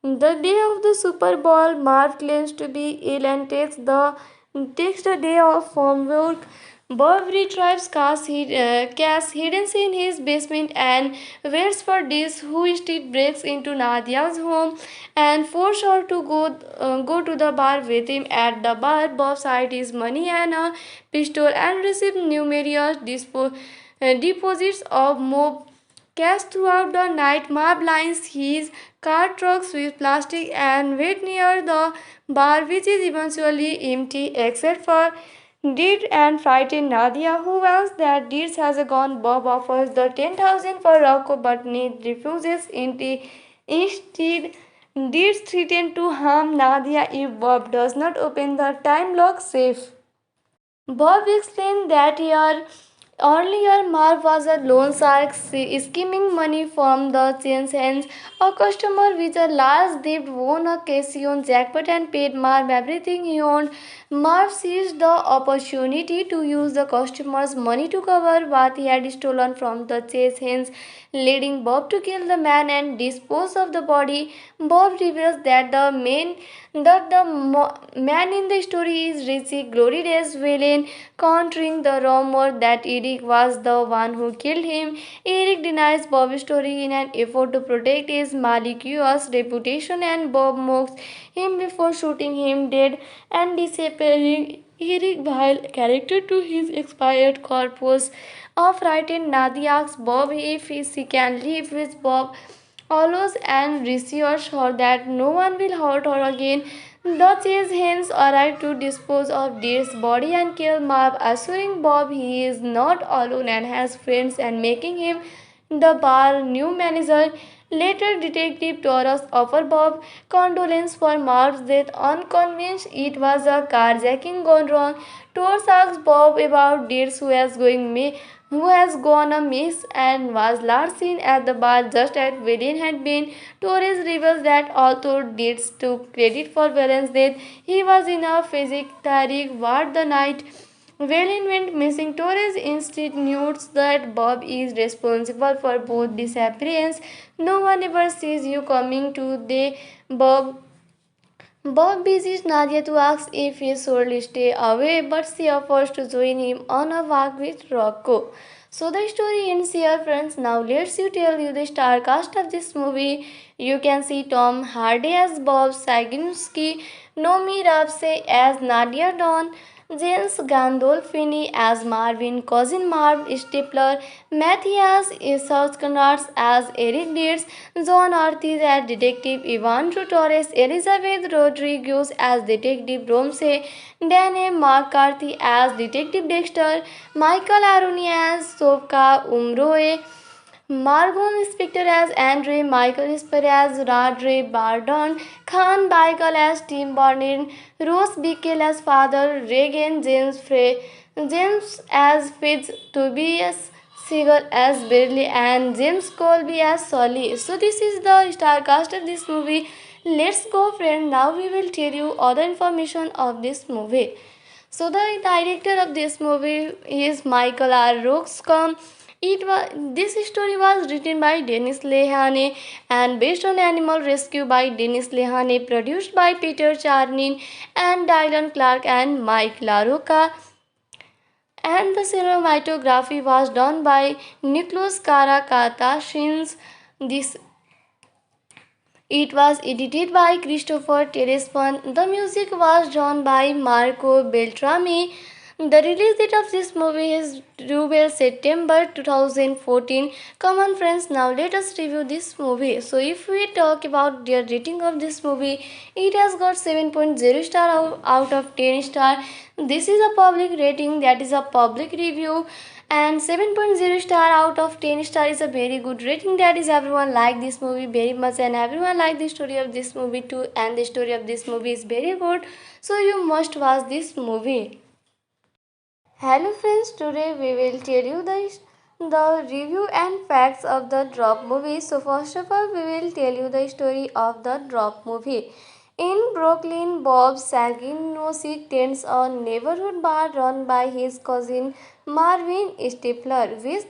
[SPEAKER 1] The day of the Super Bowl, Marv claims to be ill and takes the day off from work. Bob retrieves cash hidden in his basement and waits for this, who instead breaks into Nadia's home and forces her to go to the bar with him. At the bar, Bob hides his money and a pistol and receives numerous deposits of mob cash throughout the night. Marv lines his car trucks with plastic and wait near the bar, which is eventually empty except for Deed and frightened Nadia, who warns that Deeds has gone. Bob offers the 10,000 for Rocco, but Ned refuses. Instead, Deeds threatens to harm Nadia if Bob does not open the time lock safe. Bob explained that earlier Marv was a loan shark skimming money from the chain's hands. A customer with a large debt won a casino jackpot and paid Marv everything he owned. Marv seized the opportunity to use the customer's money to cover what he had stolen from the chase hands, leading Bob to kill the man and dispose of the body. Bob reveals that the man in the story is Richie Glory Days villain, countering the rumor that Eric was the one who killed him. Eric denies Bob's story in an effort to protect his malicious reputation, and Bob mocks him before shooting him dead and disappearing. Eric, while character to his expired corpse, a frightened Nadia asks Bob if she can live with Bob allows and reassures her that no one will hurt her again. The chase hens arrive to dispose of Deer's body and kill Marv, assuring Bob he is not alone and has friends and making him the bar new manager. Later, Detective Torres offers Bob condolence for Marv's death, unconvinced it was a carjacking gone wrong. Torres asks Bob about Deers, who has gone amiss and was last seen at the bar just as Valiant had been. Torres reveals that although Deeds took credit for Valiant's death, he was in a psychiatric ward the night Valiant went missing. Torres insinuates that Bob is responsible for both disappearance. No one ever sees you coming to the Bob. Bob visits Nadia to ask if he should stay away, but she offers to join him on a walk with Rocco. So the story ends here, friends. Now let's tell you the star cast of this movie. You can see Tom Hardy as Bob Saginski, Nomi Rapse as Nadia Dawn, James Gandolfini as Marvin, Cousin Marv Stapler, Matthias Isouskanaerts as Eric Dietz, John Ortiz as Detective Ivan Torres, Elizabeth Rodriguez as Detective Romse, Dane McCarthy as Detective Dexter, Michael Aroni as Sofka Umroe, Margon Spector as Andre, Michael Esper as Radre Bardon, Khan Baigal as Tim Barnin, Rose Bickel as Father Reagan, James as Fitz, Tobias Seagal as Barely, and James Colby as Solly. So this is the star cast of this movie. Let's go, friend. Now we will tell you other information of this movie. So the director of this movie is Michael R. Roxcom. This story was written by Dennis Lehane and based on Animal Rescue by Dennis Lehane, produced by Peter Charnin and Dylan Clark and Mike LaRocca, and the cinematography was done by Nicholas Karakatashins. This it was edited by Christopher Terespon. The music was done by Marco Beltrami. The release date of this movie is 12 September 2014. Come on friends, now let us review this movie. So if we talk about the rating of this movie, it has got 7.0 star out of 10 star. This is a public rating, that is a public review, and 7.0 star out of 10 star is a very good rating. That is, everyone like this movie very much and everyone like the story of this movie too, and the story of this movie is very good, so you must watch this movie. Hello friends, today we will tell you the review and facts of the Drop movie. So first of all, we will tell you the story of the Drop movie. In Brooklyn, Bob Saginosik tends a neighborhood bar run by his cousin Marvin Stifler, which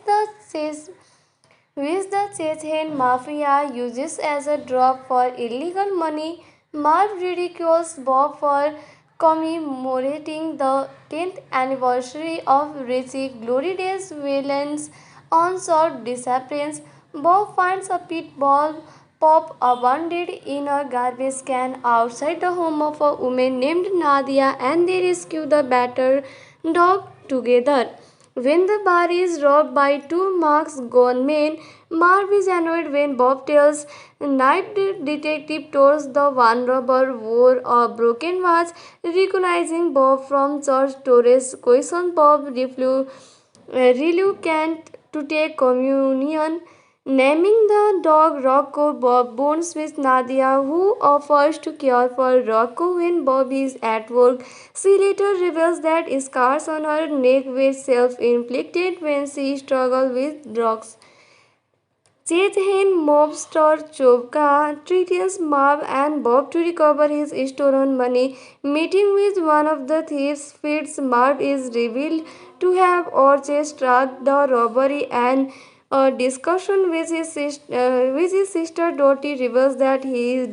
[SPEAKER 1] the Chechen mafia uses as a drop for illegal money. Marv ridicules Bob for commemorating the 10th anniversary of Richie Glory Days' villain's unsolved disappearance. Bob finds a pit bull pup abandoned in a garbage can outside the home of a woman named Nadia, and they rescue the battered dog together. When the bar is robbed by two masked gunmen, Marv is annoyed when Bob tells Night Detective towards the one robber wore a broken watch. Recognizing Bob from church, Torres questions Bob reluctant to take communion. Naming the dog Rocco, Bob bonds with Nadia, who offers to care for Rocco when Bob is at work. She later reveals that scars on her neck were self-inflicted when she struggled with drugs. Chechen mobster Chovka threatens Marv and Bob to recover his stolen money. Meeting with one of the thieves feeds Marv is revealed to have orchestrated the robbery, and a discussion with his sister Dottie reveals that he is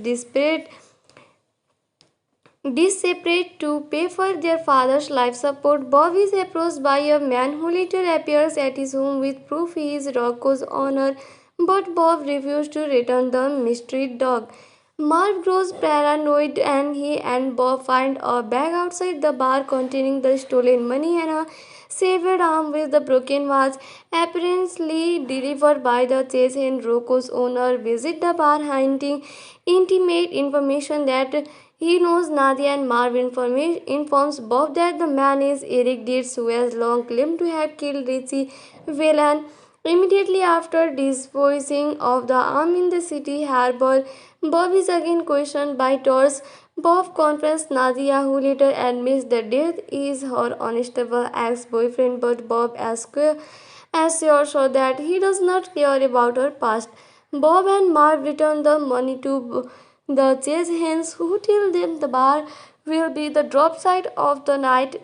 [SPEAKER 1] desperate to pay for their father's life support. Bob is approached by a man who later appears at his home with proof he is Rocco's owner, but Bob refuses to return the mystery dog. Marv grows paranoid and he and Bob find a bag outside the bar containing the stolen money and a severed arm with the broken watch, apparently delivered by the Chechen. Rocco's owner visit the bar hunting intimate information that he knows Nadia, and Marv informs Bob that the man is Eric Dietz, who has long claimed to have killed Richie Whelan. Immediately after disposing of the arm in the city harbor, Bob is again questioned by Tors. Bob confronts Nadia, who later admits that death is her unstable ex-boyfriend, but Bob assures her that he does not care about her past. Bob and Marv return the money to the chase hens, who tell them the bar will be the drop site of the night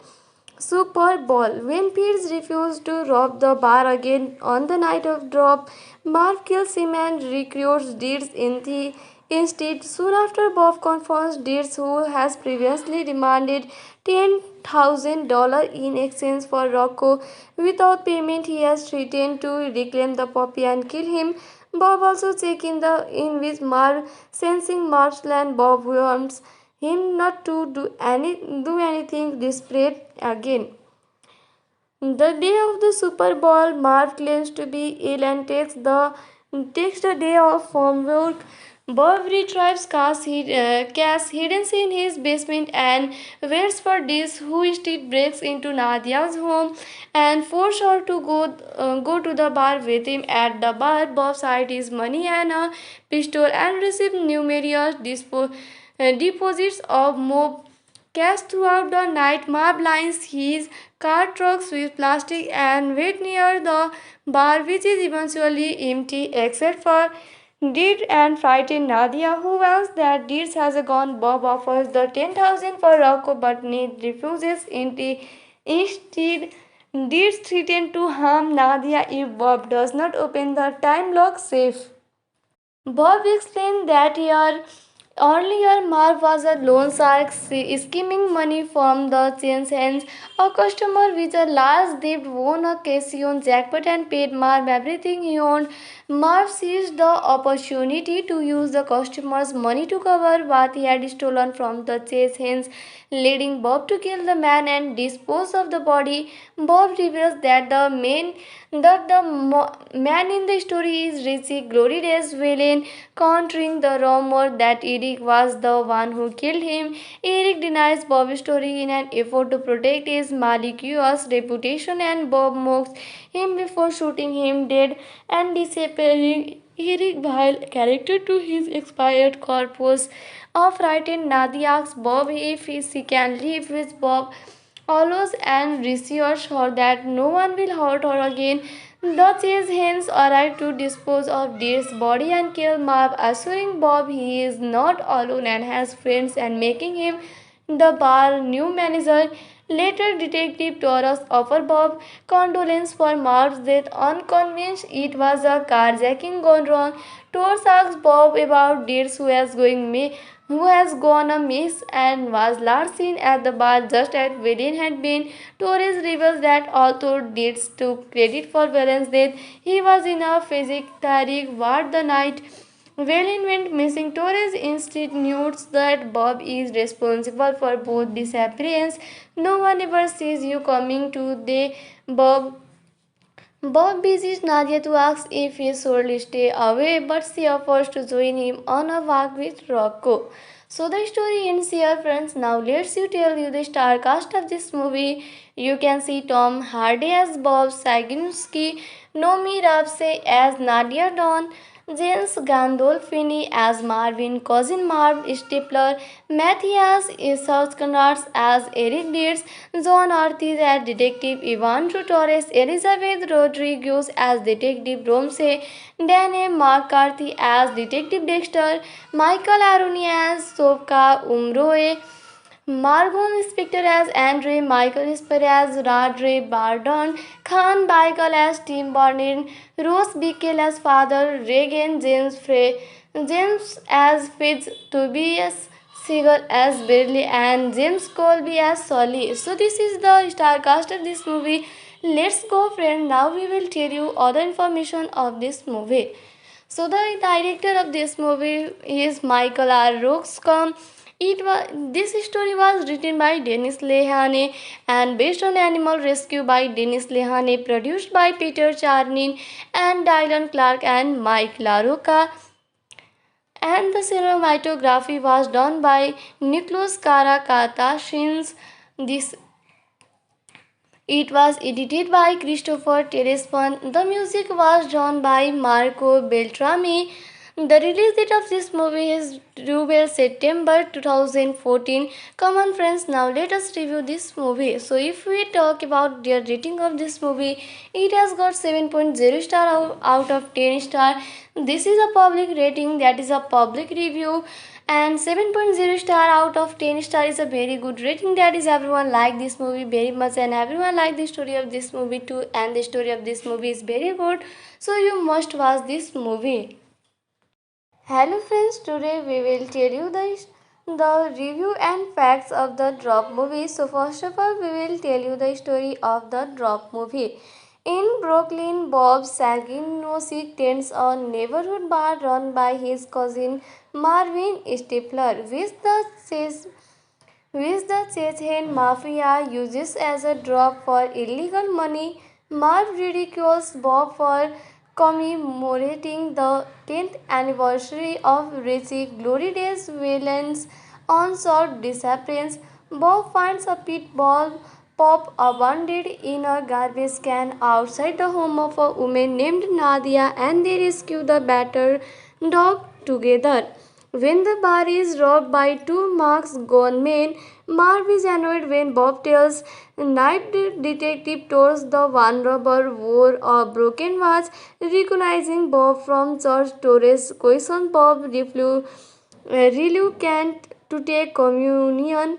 [SPEAKER 1] Super Bowl. When Pierce refuses to rob the bar again on the night of drop, Marv kills him and recruits Deeds instead. Soon after, Bob confronts Deeds, who has previously demanded $10,000 in exchange for Rocco. Without payment, he has threatened to reclaim the puppy and kill him. Bob also checks in with Marv, sensing Marv's plan. Bob warns him not to do anything desperate again. The day of the Super Bowl, Marv claims to be ill and takes the day off from work. Bob retrieves cash hidden in his basement and waits for this, who instead breaks into Nadia's home and forces her to go to the bar with him. At the bar, Bob hides his money and a pistol and receives numerous deposits of mob cash throughout the night. Marv lines his car trucks with plastic and wait near the bar, which is eventually empty except for Deed and frightened Nadia, who warns that Deeds has a gun. Bob offers the 10,000 for Rocco, but Ned refuses. Instead, Deeds threatens to harm Nadia if Bob does not open the time lock safe. Bob explains that here Earlier, Marv was a loan shark skimming money from the chain's hands. A customer with a large debt won a casino jackpot and paid Marv everything he owned. Marv seized the opportunity to use the customer's money to cover what he had stolen from the chain's hands, leading Bob to kill the man and dispose of the body. Bob reveals that the man in the story is Richie Glory Days villain, countering the rumor that Eric was the one who killed him. Eric denies Bob's story in an effort to protect his malicious reputation, and Bob mocks him before shooting him dead and disappearing. Eric, while character to his expired corpse, a frightened Nadia asks Bob if she can live with Bob allows and reassures her that no one will hurt her again. The chase hens arrive to dispose of Deer's body and kill Marv, assuring Bob he is not alone and has friends and making him the bar new manager. Later, Detective Torres offers Bob condolence for Marv's death, unconvinced it was a carjacking gone wrong. Torres asks Bob about Deers who has gone amiss and was last seen at the bar just as Valen had been. Torres reveals that although Deeds took credit for Valen's death, he was in a psychiatric ward the night Valen went missing. Torres insinuates that Bob is responsible for both disappearance. No one ever sees you coming to the Bob Bob visits Nadia to ask if he should stay away, but she offers to join him on a walk with Rocco. So the story ends here, friends. Now let's you tell you the star cast of this movie. You can see Tom Hardy as Bob Saginski, Nomi Rapse as Nadia Dawn, James Gandolfini as Marvin, cousin Marv Stipler, Matthias Isauskanaars as Eric Deeds, John Ortiz as Detective Ivan Torres, Elizabeth Rodriguez as Detective Romsey, Danny McCarthy as Detective Dexter, Michael Aroni as Sofka Umroe, Margot Spector as Andre, Michael Spur as Radre Bardon, Khan Baikal as Tim Barnett, Rose Bickel as Father Reagan, James as Fitz, Tobias Seagal as Barely, and James Colby as Sully. So this is the star cast of this movie. Let's go, friend. Now we will tell you other information of this movie. So the director of this movie is Michael R. Roxcom. This story was written by Dennis Lehane and based on Animal Rescue by Dennis Lehane, produced by Peter Charnin and Dylan Clark and Mike LaRocca. And the cinematography was done by Nicholas Karakatashins. This It was edited by Christopher Terespon. The music was done by Marco Beltrami. The release date of this movie is 12 September 2014. Come on, friends, now let us review this movie. So, if we talk about the rating of this movie, it has got 7.0 star out of 10 star. This is a public rating, that is a public review, and 7.0 star out of 10 star is a very good rating. That is, everyone like this movie very much and everyone like the story of this movie too, and the story of this movie is very good, so you must watch this movie. Hello friends, today we will tell you the review and facts of the Drop movie. So first of all, we will tell you the story of the Drop movie. In Brooklyn, Bob Saginosik tends a neighborhood bar run by his cousin Marvin Stapler, which the Chechen mafia uses as a drop for illegal money. Marv ridicules Bob for commemorating the 10th anniversary of Richie Glory Days villain's unsolved disappearance. Bob finds a pit bull pup abandoned in a garbage can outside the home of a woman named Nadia, and they rescue the battered dog together. When the bar is robbed by two masked gunmen, Marv is annoyed when Bob tells Night Detective tours the one robber wore a broken watch. Recognizing Bob from church, Torres questions Bob reluctant to take communion.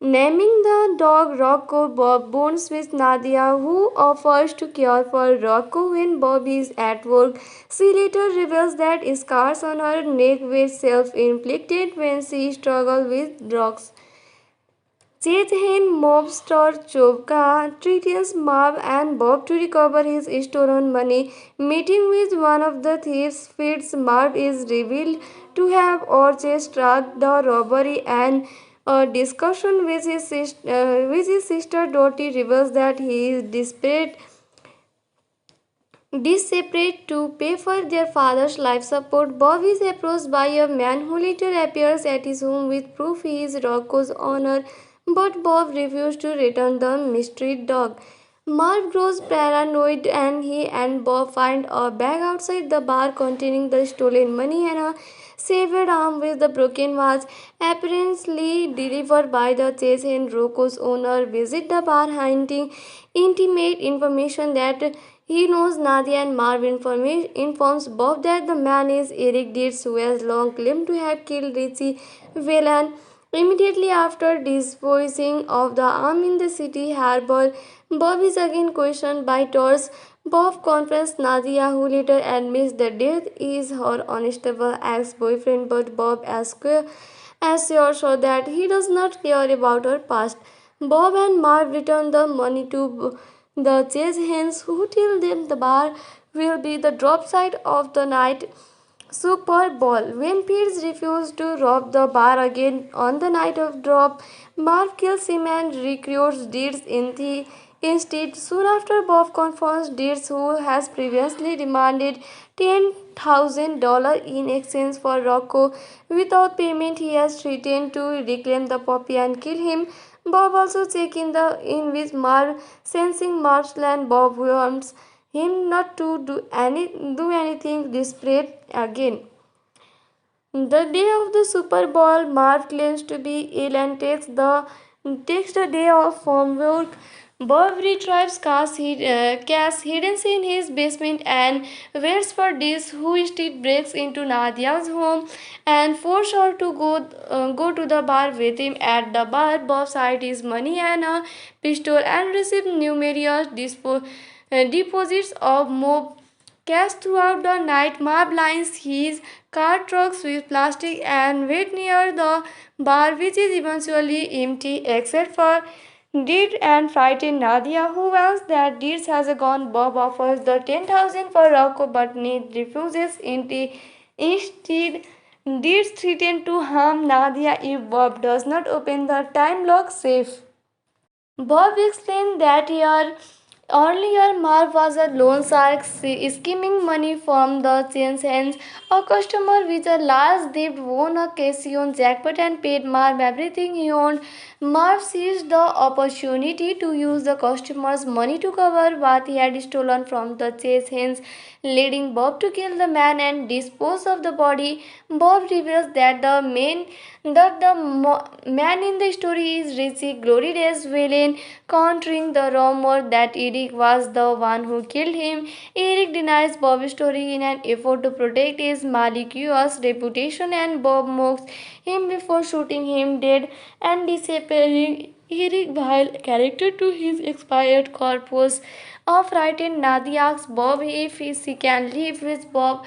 [SPEAKER 1] Naming the dog Rocco, Bob bonds with Nadia, who offers to care for Rocco when Bob is at work. She later reveals that scars on her neck were self inflicted when she struggled with drugs. Chethen mobster Chopka threatens Marv and Bob to recover his stolen money. Meeting with one of the thieves, Fitz Marv is revealed to have orchestrated the robbery, and a discussion with his sister Dottie reveals that he is desperate to pay for their father's life support. Bob is approached by a man who later appears at his home with proof he is Rocco's owner, but Bob refuses to return the mystery dog. Marv grows paranoid and he and Bob find a bag outside the bar containing the stolen money and a severed arm with the broken vase, apparently delivered by the chase and Rocco's owner. Visit the bar hunting intimate information that he knows Nadia, and Marv informs Bob that the man is Eric Dietz, who has long claimed to have killed Richie Whelan. Immediately after disposing of the arm in the city harbor, Bob is again questioned by Tors. Bob confronts Nadia, who later admits that death is her unstable ex-boyfriend, but Bob assures her that he does not care about her past. Bob and Marv return the money to the chase hands, who tell them the bar will be the drop site of the night Super Bowl. When Pierce refuses to rob the bar again on the night of drop, Marv kills him and recruits Deeds instead. Soon after, Bob confronts Deeds, who has previously demanded $10,000 in exchange for Rocco. Without payment, he has threatened to reclaim the puppy and kill him. Bob also checks in with Marv, sensing Marv's land. Bob warns him not to do anything desperate again. The day of the Super Bowl, Marv claims to be ill and takes the day off from work. Bob retrieves cash hidden in his basement and waits for this, who instead breaks into Nadia's home and forces her to go to the bar with him. At the bar, Bob hides his money and a pistol and receives numerous deposits of mob cash throughout the night. Marv lines his car trucks with plastic and wait near the bar, which is eventually empty except for Deed and frightened Nadia, who warns that Deeds has gone. Bob offers the 10,000 for Rocco, but Ned refuses. Instead, Deeds threatens to harm Nadia if Bob does not open the time lock safe. Bob explained that earlier Marv was a loan shark scheming money from the chain's hands. A customer with a large debt won a casino jackpot and paid Marv everything he owned. Marv seized the opportunity to use the customer's money to cover what he had stolen from the chase hands, leading Bob to kill the man and dispose of the body. Bob reveals that man in the story is Richie Glory Days villain, countering the rumor that Eric was the one who killed him. Eric denies Bob's story in an effort to protect his malicious reputation, and Bob mocks him before shooting him dead and disappearing Eric while character to his expired corpus. A frightened Nadia asks Bob if she can live with Bob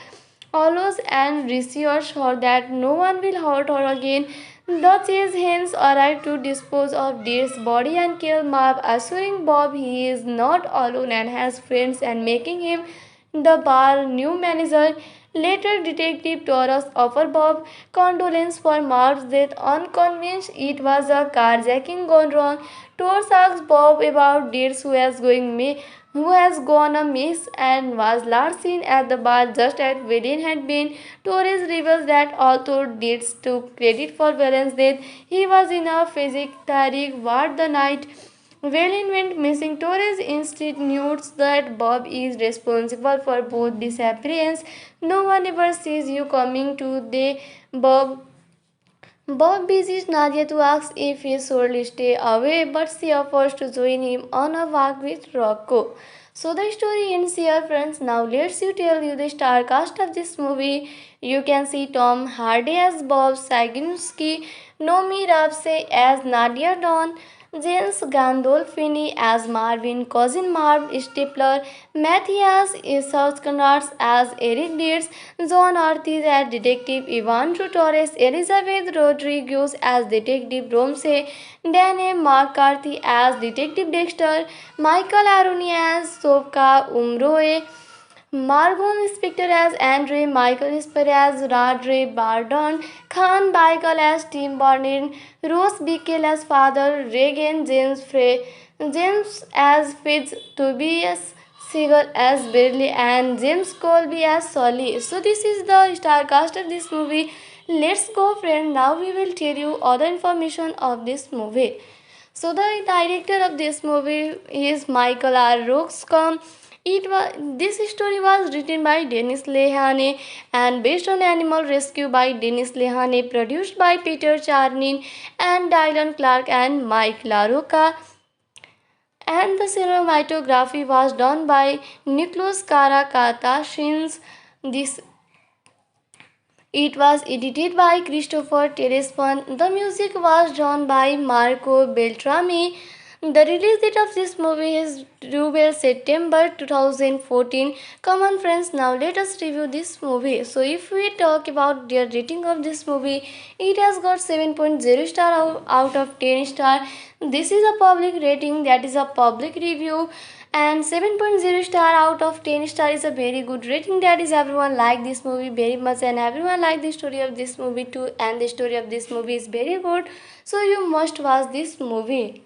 [SPEAKER 1] allows and reassures her that no one will hurt her again. The chase hens arrive to dispose of Deer's body and kill Marv, assuring Bob he is not alone and has friends and making him the bar new manager. Later, Detective Torres offers Bob condolence for Marv's death, unconvinced it was a carjacking gone wrong. Torres asks Bob about Deers, who has gone amiss and was last seen at the bar just as Valiant had been. Torres reveals that although Deeds took credit for Valiant's death, he was in a psychiatric ward the night Valen went missing. Torres insinuates that Bob is responsible for both disappearances. No one ever sees you coming today, Bob. Bob visits Nadia to ask if he should stay away, but she offers to join him on a walk with Rocco. So the story ends here, friends. Now let's you tell you the star cast of this movie. You can see Tom Hardy as Bob Saginski, Nomi Rapse as Nadia Dawn, James Gandolfini as Marvin, Cousin Marv Stapler, Matthias Sauskanaerts as Eric Dietz, John Ortiz as Detective Ivan Torres, Elizabeth Rodriguez as Detective Romse, Dane McCarthy as Detective Dexter, Michael Aroni as Sofka Umroe, Margon Spector as Andre, Michael Esper as Radre Bardon, Khan Baigal as Tim Barnin, Rose Bickel as Father Reagan, James as Fitz, Tobias Seagal as Burley, and James Colby as Solly. So this is the star cast of this movie. Let's go, friend. Now we will tell you other information of this movie. So the director of this movie is Michael R. Roxcom. This story was written by Dennis Lehane and based on Animal Rescue by Dennis Lehane, produced by Peter Charnin and Dylan Clark and Mike LaRocca. And the cinematography was done by Nicholas Karakatashins. This It was edited by Christopher Terespon. The music was done by Marco Beltrami. The release date of this movie is 12 September 2014. Come on, friends, now let us review this movie. So, if we talk about the rating of this movie, it has got 7.0 star out of 10 star. This is a public rating, that is a public review, and 7.0 star out of 10 star is a very good rating. That is, everyone like this movie very much and everyone like the story of this movie too, and the story of this movie is very good, so you must watch this movie.